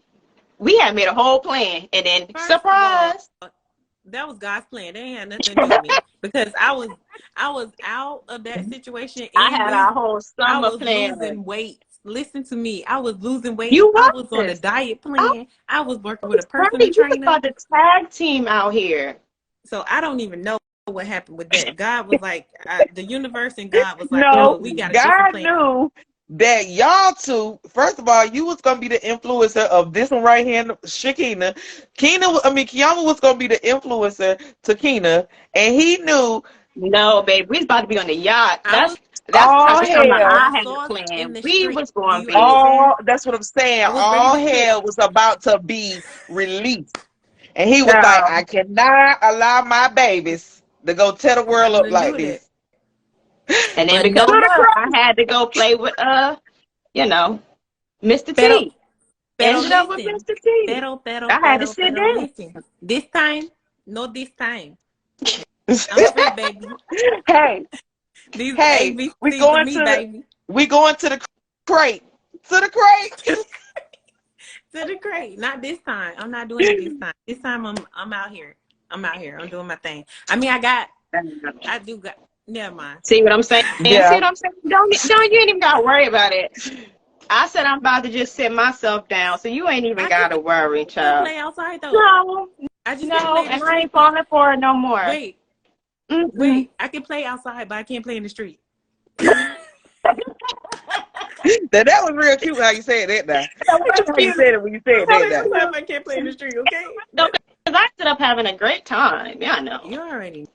We had made a whole plan. And then,
First of all,
surprise.
that was God's plan. They ain't had nothing to do with me because I was out of that situation
I
and
had our whole
I
summer
was
plan.
losing weight. Listen to me. I was losing weight.
You
I was on a
was.
diet
I
plan. I was working with a
was
personal
ready. We was
trainer.
about to tag team out here.
So I don't even know what happened with that. God was like, the universe and God was like,
No,
no, we got a different
God
plan.
knew that y'all two, first of all, you was gonna be the influencer of this one right here, Shakina. Kiyama was gonna be the influencer to Keena, and he knew
No, babe, we was about to be on the yacht.
I was
That's the type
all
of summer
hell.
I
selling
had
sauce in
planned.
the
We
street.
was
Do
going to
you
be.
understand?
That's what I'm saying.
I was ready
All
to cook.
hell was about to be released. And he was like,
Child.
I cannot allow my babies to go tear the
I
world up
wouldn't
like
do that.
this.
And then
But
because
no,
of her, I had to go play with you know, Mr.
pero,
T.
pero
Ended up with
listen.
Mr. T. I had to sit
Pero
down.
listen. This time, no this time. I'm free, baby.
Hey,
These
hey,
ABCs of me, baby.
we going to the crate. To the crate.
To the crate. Not this time. I'm not doing it this time. This time I'm out here. I'm out here. I'm doing my thing. I mean, I do got. Never mind.
See what I'm saying? See
Yeah.
what I'm saying? Don't you ain't even gotta worry about it. I said I'm about to just sit myself down, so you ain't even gotta worry,
I can
child.
play outside though.
No,
I just can't
no,
play in the
and I
street.
ain't falling for it no more.
Wait,
Mm-mm.
I can play outside, but I can't play in the street.
That was real cute how you said that now.
So
I like how you said it when you said
Play
that now.
outside, but I can't play in the street. Okay.
No, because I ended up having a great time. Yeah, I know.
You already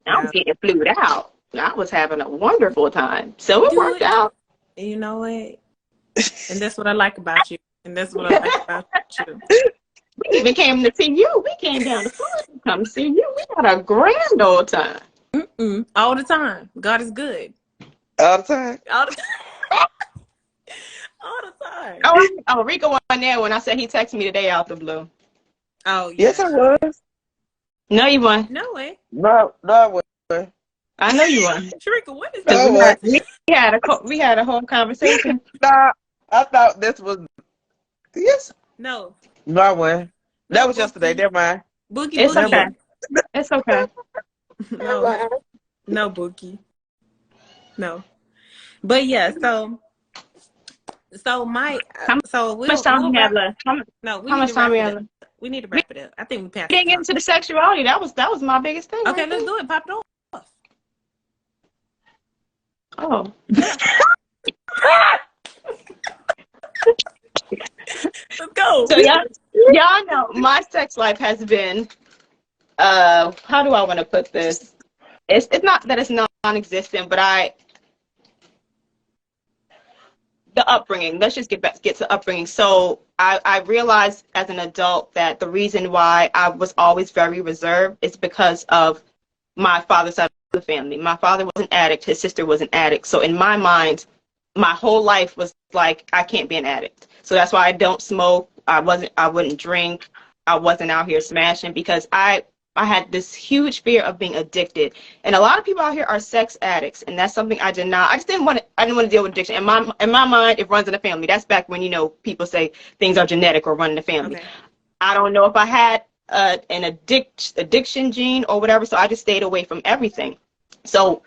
I was getting flued out. I was having a wonderful time. So it worked out.
You know what? And that's what I like about you. And that's what I like about you.
We even came to see you. We came down to Florida to come see you. We had a grand old time.
All the time. God is good.
All the time.
All the time. All the time.
Oh, Rico wasn't there when I said he texted me today out the blue.
Oh, yeah.
Yes, I was.
No, you weren't.
No way.
No, I was.
I know you weren't.
Sherica, what is
No,
that?
We had a whole conversation.
Nah, I thought this was. Yes.
No.
No, I wasn't. That was
Bookie.
yesterday. Never mind.
Bookie.
It's okay. It's okay.
No, Bookie. No. But yeah, so Mike, so
How much time we have left?
No,
How much time we have left?
We need to wrap it up. I think we passed.
We didn't get into the sexuality. That was my biggest thing.
Okay,
right
let's
there.
do it. Pop it off.
Oh.
Let's go.
So y'all know my sex life has been how do I want to put this? It's not that it's non-existent, but the upbringing. Let's just get to upbringing. So I realized as an adult that the reason why I was always very reserved is because of my father's side the family. My father was an addict. His sister was an addict. So in my mind, my whole life was like, I can't be an addict. So that's why I don't smoke. I wouldn't drink. I wasn't out here smashing because I had this huge fear of being addicted. And a lot of people out here are sex addicts. And that's something I just didn't want to deal with addiction. In my mind, it runs in the family. That's back when, people say things are genetic or run in the family.
Okay.
I don't know if I had an addiction gene or whatever, so I just stayed away from everything. So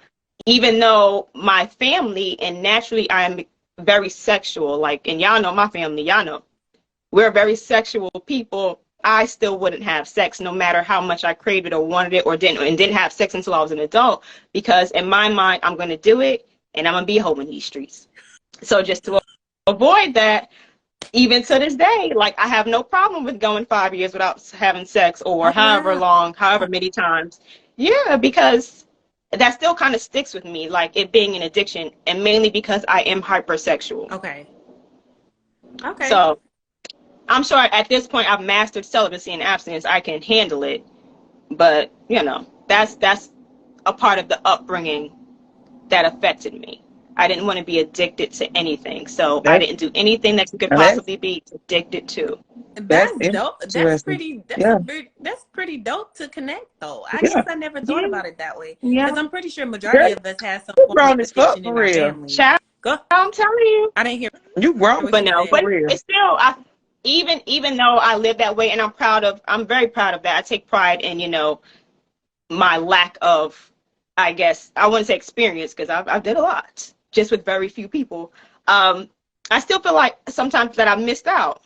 even though my family, and naturally I am very sexual, like, and y'all know my family, y'all know, we're very sexual people, I still wouldn't have sex no matter how much I craved it or wanted it or didn't have sex until I was an adult, because in my mind, I'm going to do it and I'm going to be a hoe in these streets. So just to avoid that, even to this day, like, I have no problem with going 5 years without having sex or however long, however many times. Yeah, because that still kind of sticks with me, like it being an addiction, and mainly because I am hypersexual.
Okay.
So I'm sure at this point I've mastered celibacy and abstinence. I can handle it, but that's a part of the upbringing that affected me. I didn't want to be addicted to anything, so I didn't do anything that you could possibly be addicted to.
That's dope. That's pretty dope to connect, though. I guess I never thought about it that way. Because I'm pretty sure majority of us has some form of addiction in our family.
Child, I'm telling you.
I didn't hear
you grown,
but no, but it's still, even though I live that way, and I'm very proud of that. I take pride in, my lack of, I guess, I wouldn't say experience, because I've did a lot, just with very few people. I still feel like sometimes that I've missed out.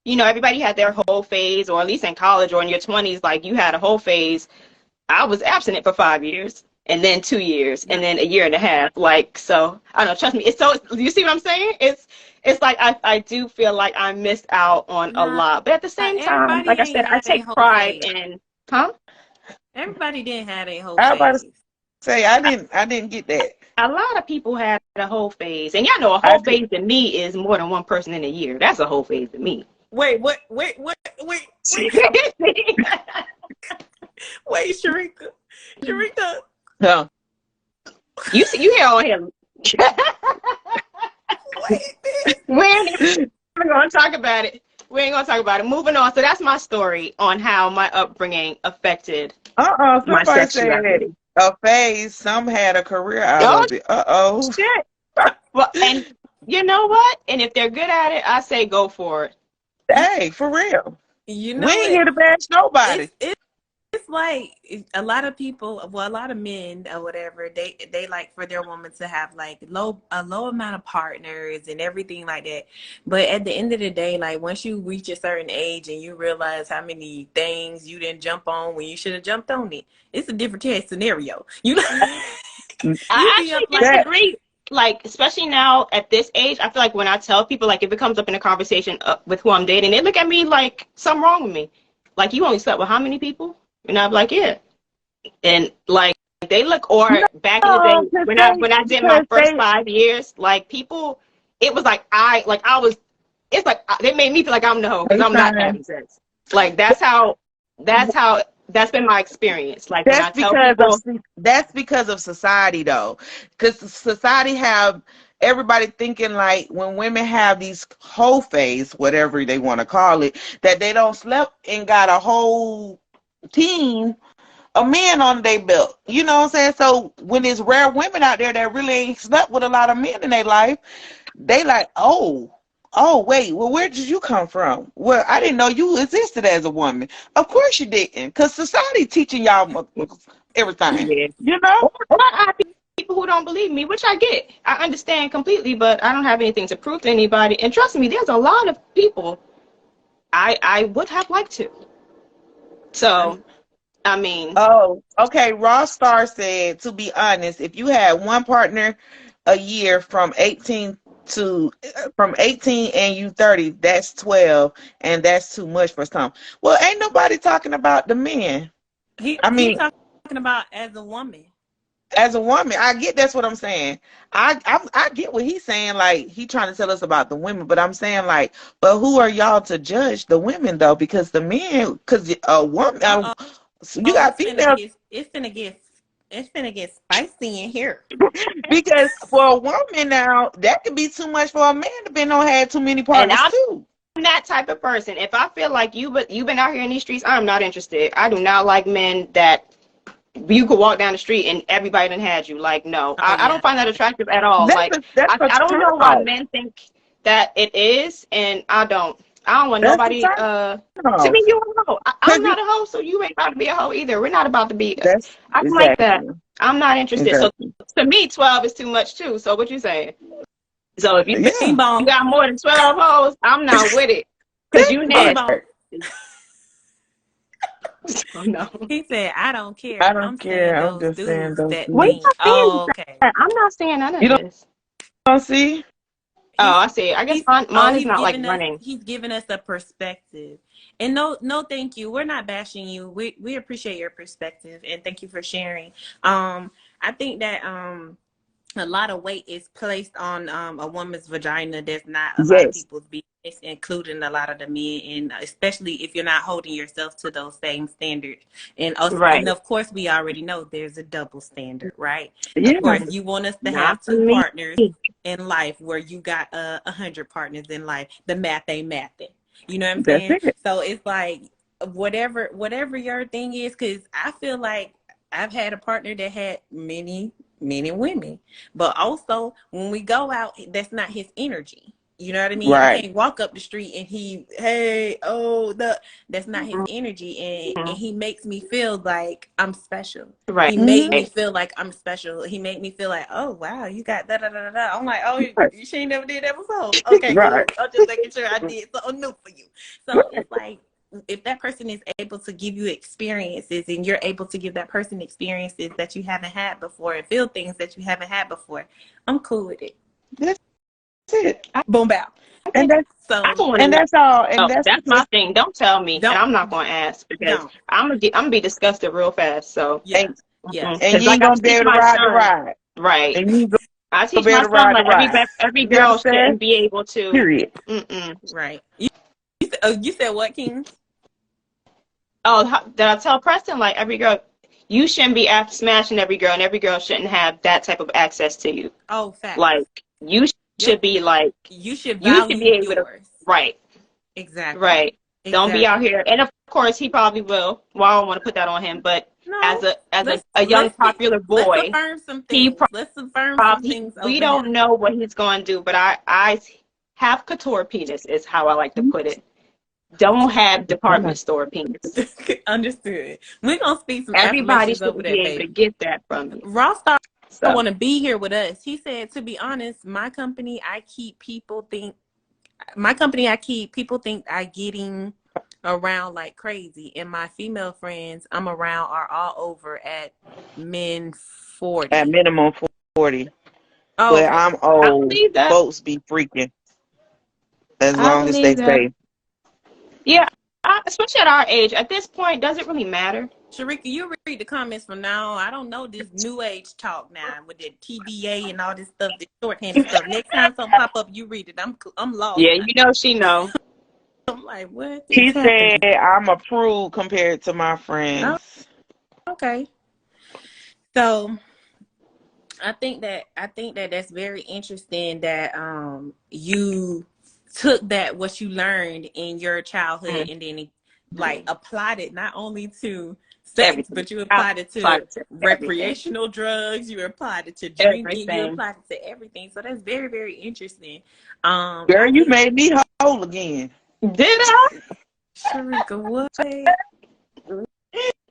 Everybody had their whole phase, or at least in college or in your 20s, like you had a whole phase. I was abstinent for 5 years, and then 2 years, and then a year and a half. Like, so I don't know, trust me. It's so, you see what I'm saying? It's like I do feel like I missed out on a lot. But at the same time, like I said, I take pride in,
Everybody didn't have a whole
phase.
Say
I didn't get that.
A lot of people had a whole phase. And y'all know a whole phase to me is more than one person in a year. That's a whole phase to me.
Wait. Wait, Sherica.
No.
You hear on him. We ain't gonna talk about it. Moving on. So that's my story on how my upbringing affected my sexuality.
A phase. Some had a career out of it.
Shit. Well, and you know what? And if they're good at it, I say go for it.
Hey, for real.
We
ain't here to bash nobody.
It's like a lot of people, a lot of men or whatever, they like for their woman to have like a low amount of partners and everything like that. But at the end of the day, like once you reach a certain age and you realize how many things you didn't jump on when you should have jumped on it, it's a different case scenario.
I actually disagree. Like, especially now at this age, I feel like when I tell people, like, if it comes up in a conversation with who I'm dating, they look at me like something wrong with me. Like, you only slept with how many people? And I'm like, yeah. And like they look, or back in the day when I did my first 5 years, like people, it was like it's like they made me feel like I'm the hoe because I'm not having sex. Like that's been my experience. Like that's
because of society though, because society have everybody thinking like when women have these whole phase, whatever they want to call it, that they don't slept and got a whole team of men on their belt. You know what I'm saying? So when there's rare women out there that really ain't slept with a lot of men in their life, they like, oh wait, well, where did you come from? Well, I didn't know you existed as a woman. Of course you didn't, because society teaching y'all everything.
Yeah.
You know?
I have people who don't believe me, which I get. I understand completely, but I don't have anything to prove to anybody. And trust me, there's a lot of people I would have liked to. So, I mean.
Oh, okay. Ross Star said, to be honest, if you had one partner a year from 18 and you 30, that's 12, and that's too much for some. Well, ain't nobody talking about the men.
He's talking about as a woman.
As a woman, I get, that's what I'm saying. I get what he's saying, like he trying to tell us about the women, but I'm saying like, but who are y'all to judge the women though? Because the men, because a woman, you got females.
It's finna get It's gonna get spicy in here.
Because for a woman now, that could be too much for a man to been on had too many
And
partners too.
I'm that type of person. If I feel like you've been out here in these streets, I'm not interested. I do not like men that you could walk down the street and everybody done had you. Like, no,
Oh
I don't
yeah.
find that attractive at all. Like,
That's a
I don't
turn
know why
off.
men think that it is, and I don't want
That's a
nobody,
turn
to
off.
me, you a hoe. I'm
'Cause
not a hoe, so you ain't about to be a hoe either. We're not about to be,
that's
I don't like that.
exactly.
I'm not interested. So,
Exactly.
to me, 12 is too much, too. So, what you saying? So, if
But
Yeah.
you got more than 12 hoes, I'm not with it. Because you
Right.
nasty.
T-Bone.
Oh, no.
He said, I don't care.
I don't
I'm
care.
saying
I'm
those
just saying
dudes
those
that
We're
things.
think,
not saying
oh, okay.
that. I'm not saying none
You
of this.
don't see?
Oh,
He's
I see. I guess
he's
mine is not like running.
he's giving us a perspective. And no thank you. We're not bashing you. We appreciate your perspective and thank you for sharing. I think that a lot of weight is placed on a woman's vagina. That's not a lot of
Yes.
people's business, including a lot of the men, and especially if you're not holding yourself to those same standards. And also,
Right.
and of course, we already know there's a double standard, right? Of
Yeah.
course, you want us to
Not
have
for
two
me.
partners in life where you got 100 partners in life. The math ain't mathing. You know what I'm
That's
saying?
it.
So it's like whatever your thing is, because I feel like I've had a partner that had many men and women. But also, when we go out, that's not his energy. You know what I mean? I
Right.
can't walk up the street and that's not his energy. And he makes me feel like I'm special.
Right.
He made me
Mhm.
feel like I'm special. He made me feel like, oh, wow, you got da da da da. I'm like, oh,
Right.
she ain't never did that before. Okay,
Right.
cool. I'm just making sure I did something new for you. So it's like, if that person is able to give you experiences and you're able to give that person experiences that you haven't had before and feel things that you haven't had before, I'm cool with it.
That's it.
Boom bow.
And that's
I
So
don't want to
and
know.
that's all. And
Oh,
that's
that's my thing. Don't tell me, and
don't
I'm not going to ask because
don't.
I'm gonna be disgusted real fast. So,
Yeah.
and,
Yeah.
and
because
you
like
ain't
I
gonna be
teach
able to
my
ride the
son,
ride.
right?
And you ain't
I
gonna
teach
be
my
able to
son
ride the
like
ride.
every
You
girl
understand?
shouldn't be able to.
Period.
Right. You said what, King?
Oh, did I tell Preston like every girl? You shouldn't be after smashing every girl, and every girl shouldn't have that type of access to you.
Oh, facts.
Like you
Yep.
should be like
You should
you should be
value
able to.
yours.
Right.
Exactly.
Right. Don't be out
Exactly.
here. And of course, he probably will. Well, I don't want to put that on him, but
No.
as
Let's
a young
let's get
popular
let's
boy,
affirm some
he
things. Let's affirm some
probably
things
we
over
don't
him.
know what he's going to do. But I have couture penis is how I like to put it. Don't have department store penis.
Understood. We're gonna speak some
Everybody
affirmations over
shouldn't be
that,
able to
baby.
get that from me.
Ross Star
So
want to be here with us. He said, to be honest, my company, I keep people think I getting around like crazy, and my female friends I'm around are all over at men
At
40.
minimum 40.
Oh,
But
okay.
I'm
I
old.
believe that.
Folks be freaking as
I
long as they
believe that.
stay.
Yeah, especially at our age. At this point, does it really matter?
Sharika, you read the comments from now on. I don't know this new age talk now with the TBA and all this stuff, the shorthanded stuff. Next time something pop up, you read it. I'm lost
Yeah,
now.
you know she know.
I'm like, what is
He said
happening?
I'm a prude compared to my
Oh,
friends.
okay. So I think that that's very interesting that you took that what you learned in your childhood
Mm,
and then like applied it not only to sex,
everything.
but you
I
applied it
applied
to
it to everything.
recreational drugs, you applied it to drinking, you
Everything.
applied it to everything. So that's very, very interesting.
Girl,
I
you
think
made me whole again.
Did I?
Sharika, what?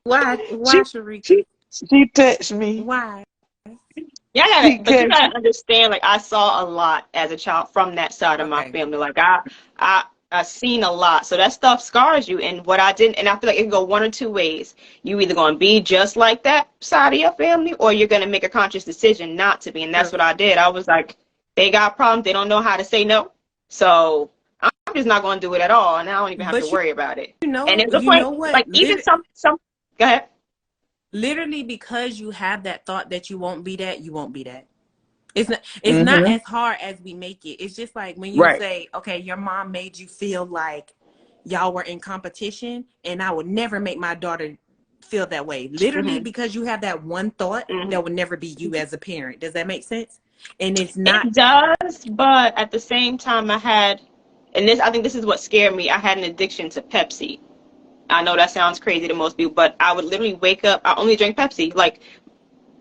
Why
She
Sharika?
she touched me
Why?
Yeah, but you
because
gotta understand, like I saw a lot as a child from that side of my
Okay.
family. Like I seen a lot. So that stuff scars you. And what I didn't, and I feel like it can go one or two ways. You either gonna be just like that side of your family, or you're gonna make a conscious decision not to be. And that's
True.
what I did. I was like, they got problems, they don't know how to say no. So I'm just not gonna do it at all. And I don't even have to
But
worry about it. And there's a
you
point,
know what?
like even some go ahead.
Literally, because you have that thought that you won't be that, you won't be that. It's not
mm-hmm.
as hard as we make it. It's just like when you
Right.
say, okay, your mom made you feel like y'all were in competition, and I would never make my daughter feel that way. Literally,
Mm-hmm.
because you have that one thought
Mm-hmm.
that would never be you as a parent. Does that make sense? And it's not.
It does, but at the same time, I think this is what scared me. I had an addiction to Pepsi. I know that sounds crazy to most people, but I would literally wake up. I only drink Pepsi. Like,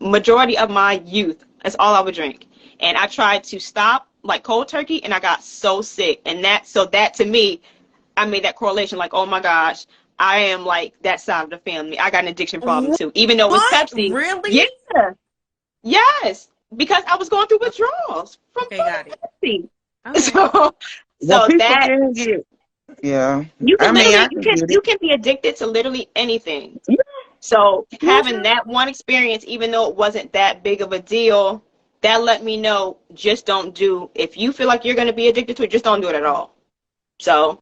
majority of my youth, that's all I would drink. And I tried to stop, like, cold turkey, and I got so sick. And that to me, I made that correlation, like, oh my gosh, I am like that side of the family. I got an addiction problem too, even though it was
What?
Pepsi.
Really?
Yeah. Yes. Because I was going through withdrawals from
Okay, got it.
Pepsi.
Okay.
So
people
that
can get, yeah.
you can literally
I can get
you
it.
can be addicted to literally anything.
Yeah.
So having
Mhm.
that one experience, even though it wasn't that big of a deal, that let me know, just don't do, if you feel like you're going to be addicted to it, just don't do it at all. So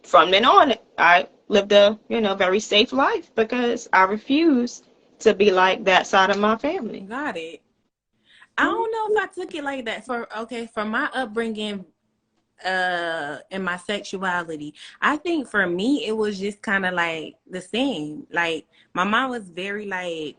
from then on, I lived a, very safe life because I refused to be like that side of my family.
Got it. I don't know if I took it like that for my upbringing and my sexuality. I think for me it was just kind of like the same. Like my mom was very like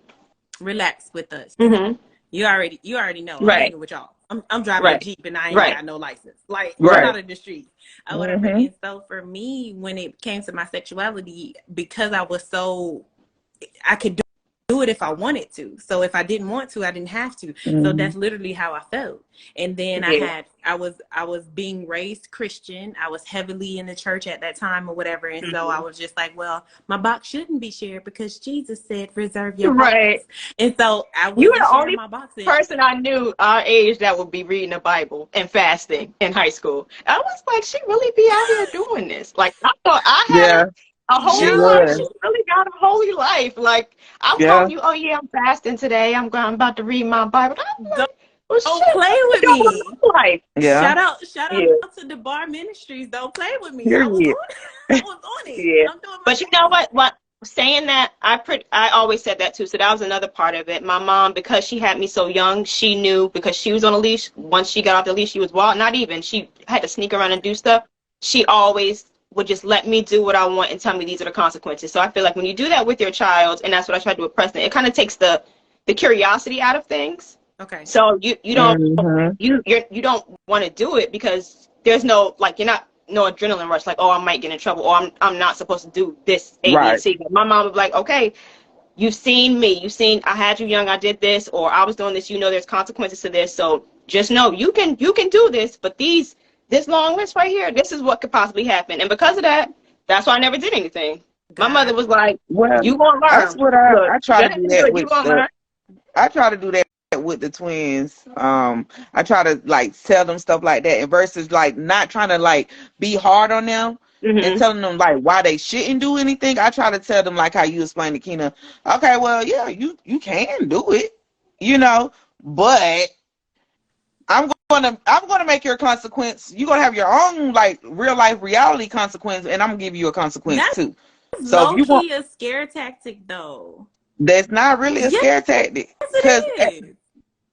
relaxed with us.
Mm-hmm.
You already know I'm
Right.
hanging with y'all. I'm driving a
Right.
Jeep and I ain't
Right.
got no license. Like I'm
Right.
out in the streets or whatever.
Mm-hmm.
And so for me, when it came to my sexuality, because I could do it if I wanted to. So if I didn't want to, I didn't have to. So
Mm-hmm.
that's literally how I felt. And then
Yeah.
I was being raised Christian. I was heavily in the church at that time or whatever. And so I was just like, well, my box shouldn't be shared because Jesus said reserve your box.
Right.
And so I
You were
wouldn't
the
share
only
my boxes.
person I knew our age that would be reading the Bible and fasting in high school. I was like, she really be out here doing this. Like, I thought I
Yeah,
had a
she
holy life. She
was.
really got a holy life. Like, I'm
Yeah.
telling you, oh yeah, I'm fasting today. I'm about to read my Bible. I'm like, well,
Don't
shit,
play with
what
me.
you doing life?
Yeah.
Shout out
Yeah.
to the bar ministries. Don't play with me.
Period.
I was on it.
Yeah.
I'm doing my
But you know what? Saying that, I always said that too. So that was another part of it. My mom, because she had me so young, she knew, because she was on a leash. Once she got off the leash, she was wild. Not even. She had to sneak around and do stuff. She always would just let me do what I want and tell me these are the consequences. So I feel like when you do that with your child, and that's what I try to do with Preston, it kind of takes the curiosity out of things.
Okay.
So you don't
Mm-hmm.
you don't want to do it because there's no, like, you're not, no adrenaline rush, like, oh, I might get in trouble, or I'm not supposed to do this A, B, and
Right.
C. My mom would be like, okay, you've seen me, I had you young, I did this, or I was doing this, there's consequences to this, so just know you can do this, but this long list right here, this is what could possibly happen. And because of that, that's why I never did anything. My mother was like,
Well,
you gonna learn.
that's what
Look,
I try to do that
you
with
gonna learn.
I try to do that with the twins. I try to like tell them stuff like that, and versus like not trying to like be hard on them and telling them like why they shouldn't do anything. I try to tell them like how you explained to Keena. Okay, well, yeah, you can do it, but I'm gonna make your consequence. You're gonna have your own like real life reality consequence, and I'm gonna give you a consequence too. So
Low
if you want,
key a scare tactic though.
that's not really a scare tactic because
Yes, it is.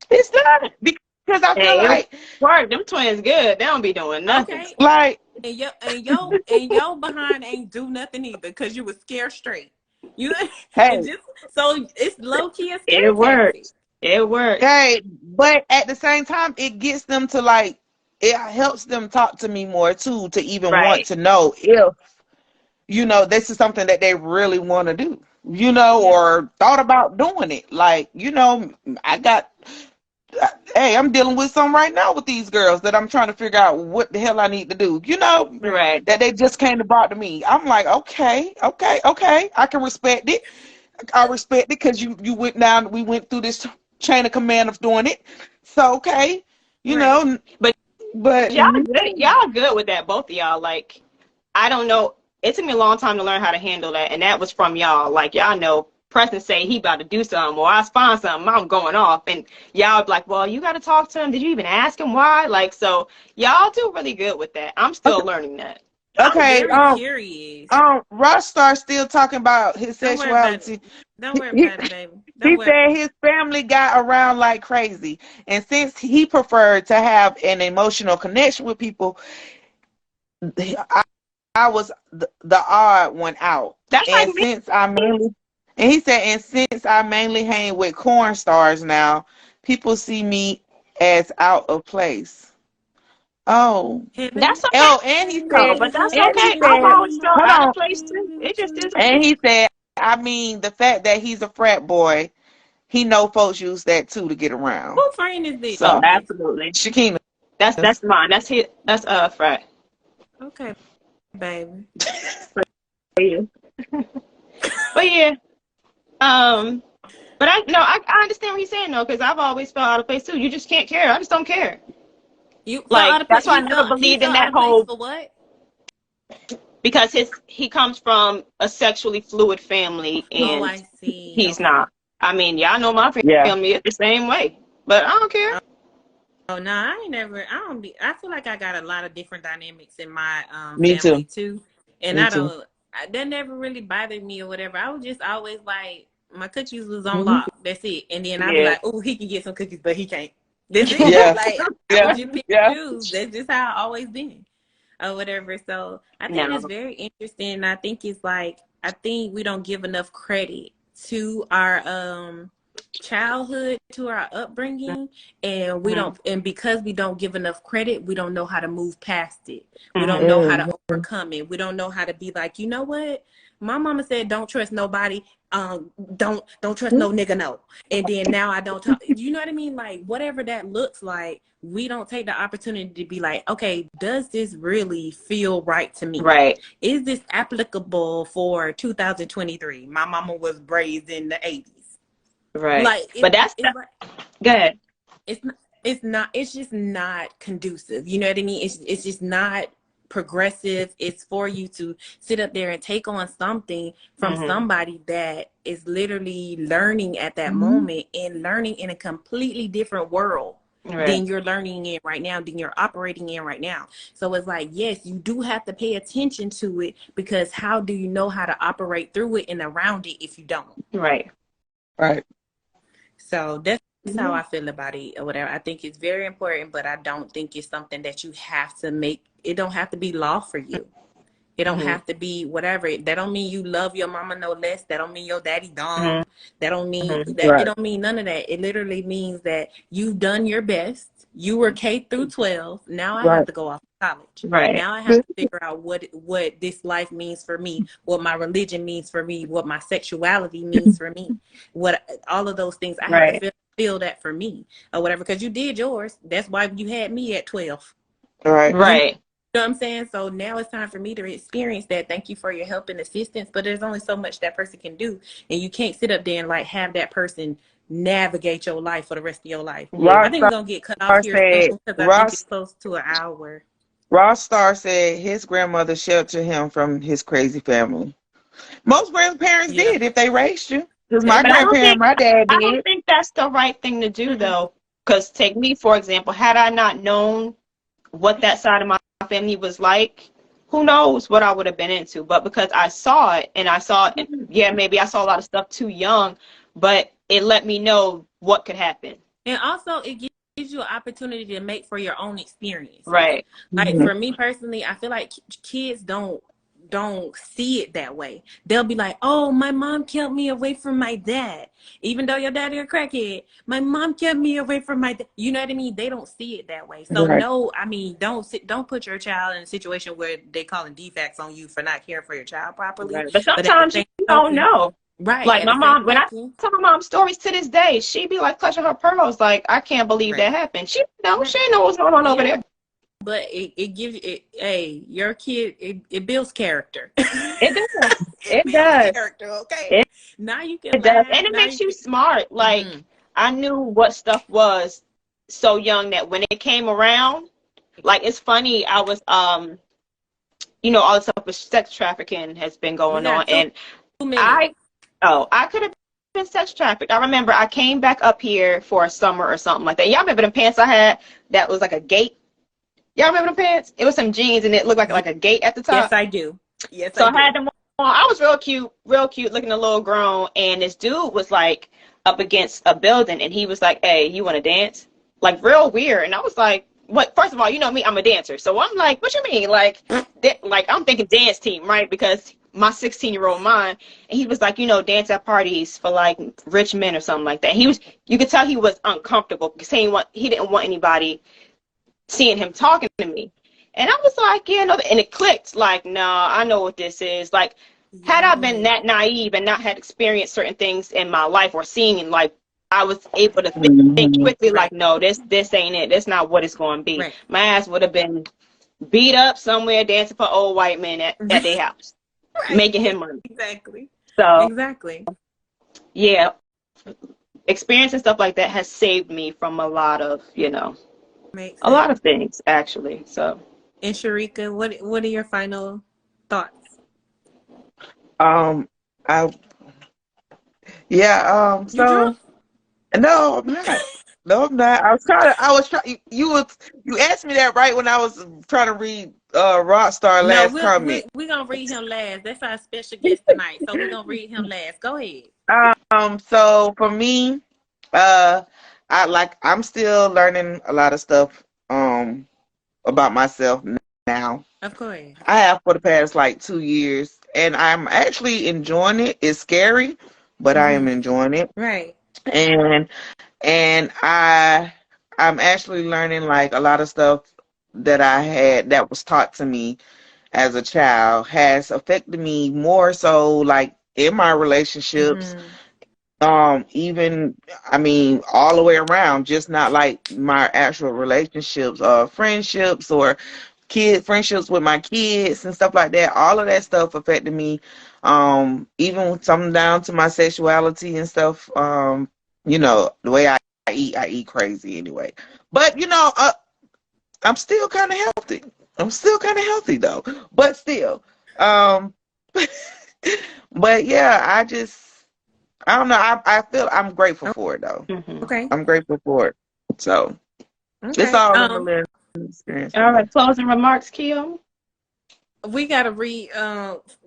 it's not, because I feel like
Word, them twins good. They don't be doing nothing.
Okay.
like
And yo behind ain't do nothing either because you was scared straight. You
hey,
so it's low key a scare
It
tactic.
works. It works.
hey, but at the same time, it gets them to like, it helps them talk to me more too, to even want to know if this is something that they really want to do, or thought about doing it. Like, I'm dealing with some right now with these girls that I'm trying to figure out what the hell I need to do,
Right.
that they just came to brought to me. I'm like, okay, I can respect it. I respect it because you went down, we went through this chain of command of doing it. So, okay, but
Y'all good with that, both of y'all. Like, I don't know. It took me a long time to learn how to handle that, and that was from y'all. Like, y'all know, Preston say he about to do something, or I find something, I'm going off, and y'all be like, well, you got to talk to him. Did you even ask him why? Like, so y'all do really good with that. I'm still learning that.
okay.
I'm very curious.
Rockstar still talking about his sexuality.
Don't worry about it, baby.
He said his family got around like crazy, and since he preferred to have an emotional connection with people, I was the odd one out.
That's
and
like me.
since I And he said, and since I mainly hang with corn stars now, people see me as out of place. Oh.
Heaven,
That's okay.
Oh, and he
No,
said,
heaven
but
is
that's
and he
okay.
looking
I've
for
said,
always
me
felt
hold
out of
on.
place too. It just is what it
And
is.
he said, I mean, the fact that he's a frat boy, he know folks use that too to get around.
Who friend is this?
Oh,
So,
absolutely.
Shakina.
That's mine. That's his. That's Fred.
Okay, baby.
Yeah. But yeah. Um. But I understand what he's saying though, because I've always felt out of place too. You just can't care. I just don't care.
You felt out
Like
of place.
that's why I never
He
believed in
felt out
that
of place
whole,
for what?
because he comes from a sexually fluid family
Oh,
and
I see.
he's
Okay.
not. I mean, y'all know my
Yeah.
family is the same way, but I don't care.
Oh no, I ain't never. I don't be. I feel like I got a lot of different dynamics in my
Me
family
too.
too, and
Me
I
too.
don't. That never really bothered me or whatever. I was just always like, my cookies was on
Hmm.
lock. That's it. And then I'd be
Yeah.
like, oh, he can get some cookies, but he can't. That's it.
Yeah.
Like I
Yeah.
would just pick
Yeah.
and choose. That's just how I always been, or whatever. So I think that's
No.
very interesting. I think it's like I think we don't give enough credit to our childhood, to our upbringing, and we
Mm-hmm.
don't, and because we don't give enough credit, we don't know how to move past it. We don't
Mm-hmm.
know how to
Mhm.
overcome it. We don't know how to be like, you know what, my mama said don't trust nobody, don't trust no nigga, no. And then now I don't talk, you know what I mean, like whatever that looks like, we don't take the opportunity to be like, okay, does this really feel right to me?
Right.
Is this applicable for 2023? My mama was raised in the 80s.
Right.
Like
But that's
it's like
good.
it's not, it's just not conducive. You know what I mean? It's just not progressive. It's for you to sit up there and take on something from
Mm-hmm.
somebody that is literally learning at that
Mhm.
moment and learning in a completely different world
Right.
than you're learning in right now, than you're operating in right now. So it's like, yes, you do have to pay attention to it, because how do you know how to operate through it and around it if you don't?
Right.
Right.
So that's how
Yeah.
I feel about it or whatever. I think it's very important, but I don't think it's something that you have to make. It don't have to be law for you. It don't
Mm-hmm.
have to be whatever. That don't mean you love your mama no less. That don't mean your daddy
Mm-hmm.
dumb. That don't mean
Mm-hmm.
that. It
Right.
don't mean none of that. It literally means that you've done your best. You were K through 12. Now I have
Right.
to go off to college.
Right.
Now I have to figure out what this life means for me, what my religion means for me, what my sexuality means for me, what all of those things. I have to
Right.
feel that for me or whatever, because you did yours. That's why you had me at 12.
Right.
Right.
You know what I'm saying? So now it's time for me to experience that. Thank you for your help and assistance, but there's only so much that person can do, and you can't sit up there and like have that person navigate your life for the rest of your life.
Yeah.
I think we're gonna get cut off here soon
Said
because I think it's
Ross
close to an hour.
Ross Star said his grandmother sheltered him from his crazy family. Most grandparents
Yeah,
did if they raised you. Because my
that's
But
true.
my dad
I don't
did.
think that's the right thing to do
Mm-mm.
though. Because take me for example, had I not known what that side of my family was like, who knows what I would have been into. But because I saw it, and yeah, maybe I saw a lot of stuff too young, but it let me know what could happen.
And also, it gives you an opportunity to make for your own experiences.
Right.
Like
Mhm.
for me personally, I feel like kids don't see it that way. They'll be like, "Oh, my mom kept me away from my dad, even though your daddy a crackhead. My mom kept me away from my dad." You know what I mean? They don't see it that way. So
Right.
no, I mean, don't put your child in a situation where they calling defects on you for not caring for your child properly.
Right. But
But at the
sometimes you
same
don't
token,
know.
right?
Like
At
my
the same
mom, when I
token,
tell my mom stories to this day, she be like clutching her pearls, like I can't believe
right?
that happened. She know,
Right.
she know what's going on over
Yeah.
there.
But it gives it, hey, your kid, it builds character.
It does.
It
It
builds
does.
character, okay?
It,
Now you can
it does,
laugh.
and it
Now
makes
you
you
can.
smart.
Mm-hmm.
Like I knew what stuff was so young that when it came around, like it's funny. I was all the stuff with sex trafficking has been
You
going on,
got two
and
minutes.
I could have been sex trafficked. I remember I came back up here for a summer or something like that. Y'all remember the pants I had that was like a gate? Y'all remember the pants? It was some jeans and it looked like a gate at the
Yes,
top.
I do. Yes,
So
I
I had
do.
them on. I was real cute, looking a little grown. And this dude was like up against a building, and he was like, "Hey, you want to dance?" Like real weird. And I was like, "What?" First of all, you know me, I'm a dancer. So I'm like, "What you mean?" Like I'm thinking dance team, right? Because my 16-year-old mind, and he was like, you know, dance at parties for like rich men or something like that. You could tell he was uncomfortable because he didn't want anybody seeing him talking to me. And I was like, yeah, no, and it clicked. Like, nah, I know what this is. Like, had I been that naive and not had experienced certain things in my life or seen in life, I was able to think quickly, like, no, this ain't it. That's not what it's going to be. My ass would have been beat up somewhere dancing for old white men at their house, making him money.
Exactly.
So,
exactly.
Yeah, experience and stuff like that has saved me from a lot of, a lot of things, actually. So,
and Sherica, what are your final thoughts?
So no, I'm not. No, I'm not. You asked me that right when I was trying to read Rockstar last comment.
We're gonna read him last. That's our special guest tonight. So we're gonna read him last. Go ahead.
So for me, I'm still learning a lot of stuff about myself now.
Of course.
I have for the past like 2 years, and I'm actually enjoying it. It's scary, but I am enjoying it.
Right.
And I'm actually learning like a lot of stuff that was taught to me as a child has affected me more so like in my relationships. Even, I mean, all the way around, just not like my actual relationships or friendships or friendships with my kids and stuff like that. All of that stuff affected me. Even some down to my sexuality and stuff. The way I eat crazy anyway. But I'm still kind of healthy. Though. But still. But yeah, I don't know. I feel I'm grateful for it though.
Okay.
I'm grateful for it. So it's all in the learning experience.
All right, closing remarks, Keo.
We gotta read.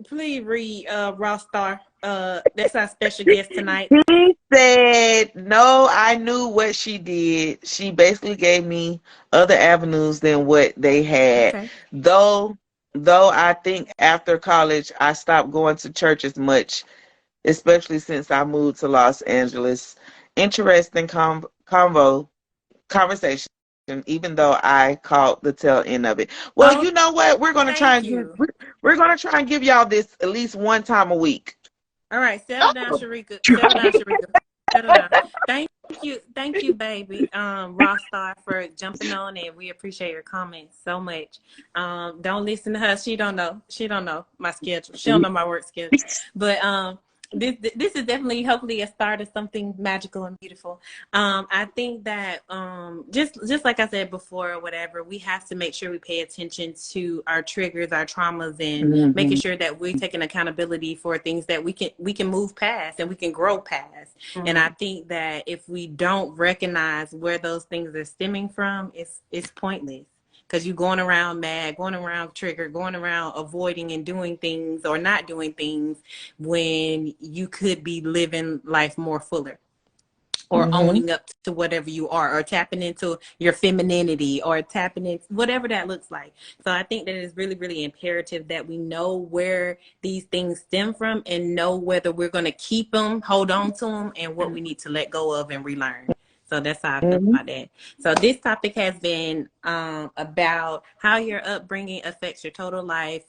Please read Rockstar. That's our special guest tonight.
He said, "No, I knew what she did. She basically gave me other avenues than what they had. Okay. Though I think after college I stopped going to church as much." Especially since I moved to Los Angeles. Interesting conversation, even though I caught the tail end of it. Well, you know what? We're gonna try and give y'all this at least one time a week.
All right, settle down, Sherica. Settle down. Thank you, baby. Rockstar for jumping on, and we appreciate your comments so much. Don't listen to her. She don't know my schedule. She don't know my work schedule. But this is definitely hopefully a start of something magical and beautiful. I think that just like I said before or whatever, we have to make sure we pay attention to our triggers, our traumas, and making sure that we're taking accountability for things that we can move past and we can grow past. And I think that if we don't recognize where those things are stemming from, it's pointless. Because you're going around mad, going around triggered, going around avoiding and doing things or not doing things when you could be living life more fuller or owning up to whatever you are or tapping into your femininity or tapping into whatever that looks like. So I think that it's really, really imperative that we know where these things stem from and know whether we're going to keep them, hold on to them, and what we need to let go of and relearn. So that's how I feel about that. So this topic has been about how your upbringing affects your total life,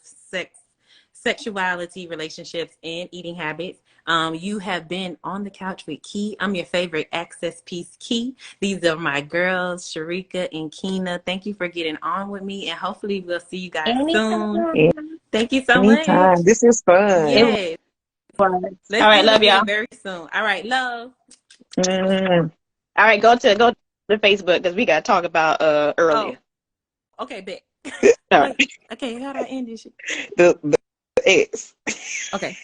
sexuality, relationships, and eating habits. You have been on the couch with Key. I'm your favorite access piece, Key. These are my girls, Sherica and Keena. Thank you for getting on with me, and hopefully we'll see you guys soon. Thank you so much.
This is fun.
Yes.
All right, love y'all.
Very soon. All right, love.
All right, go to Facebook because we got to talk about earlier.
Oh. Okay, bet.
All right.
Okay, how do I end this shit?
The X.
Okay.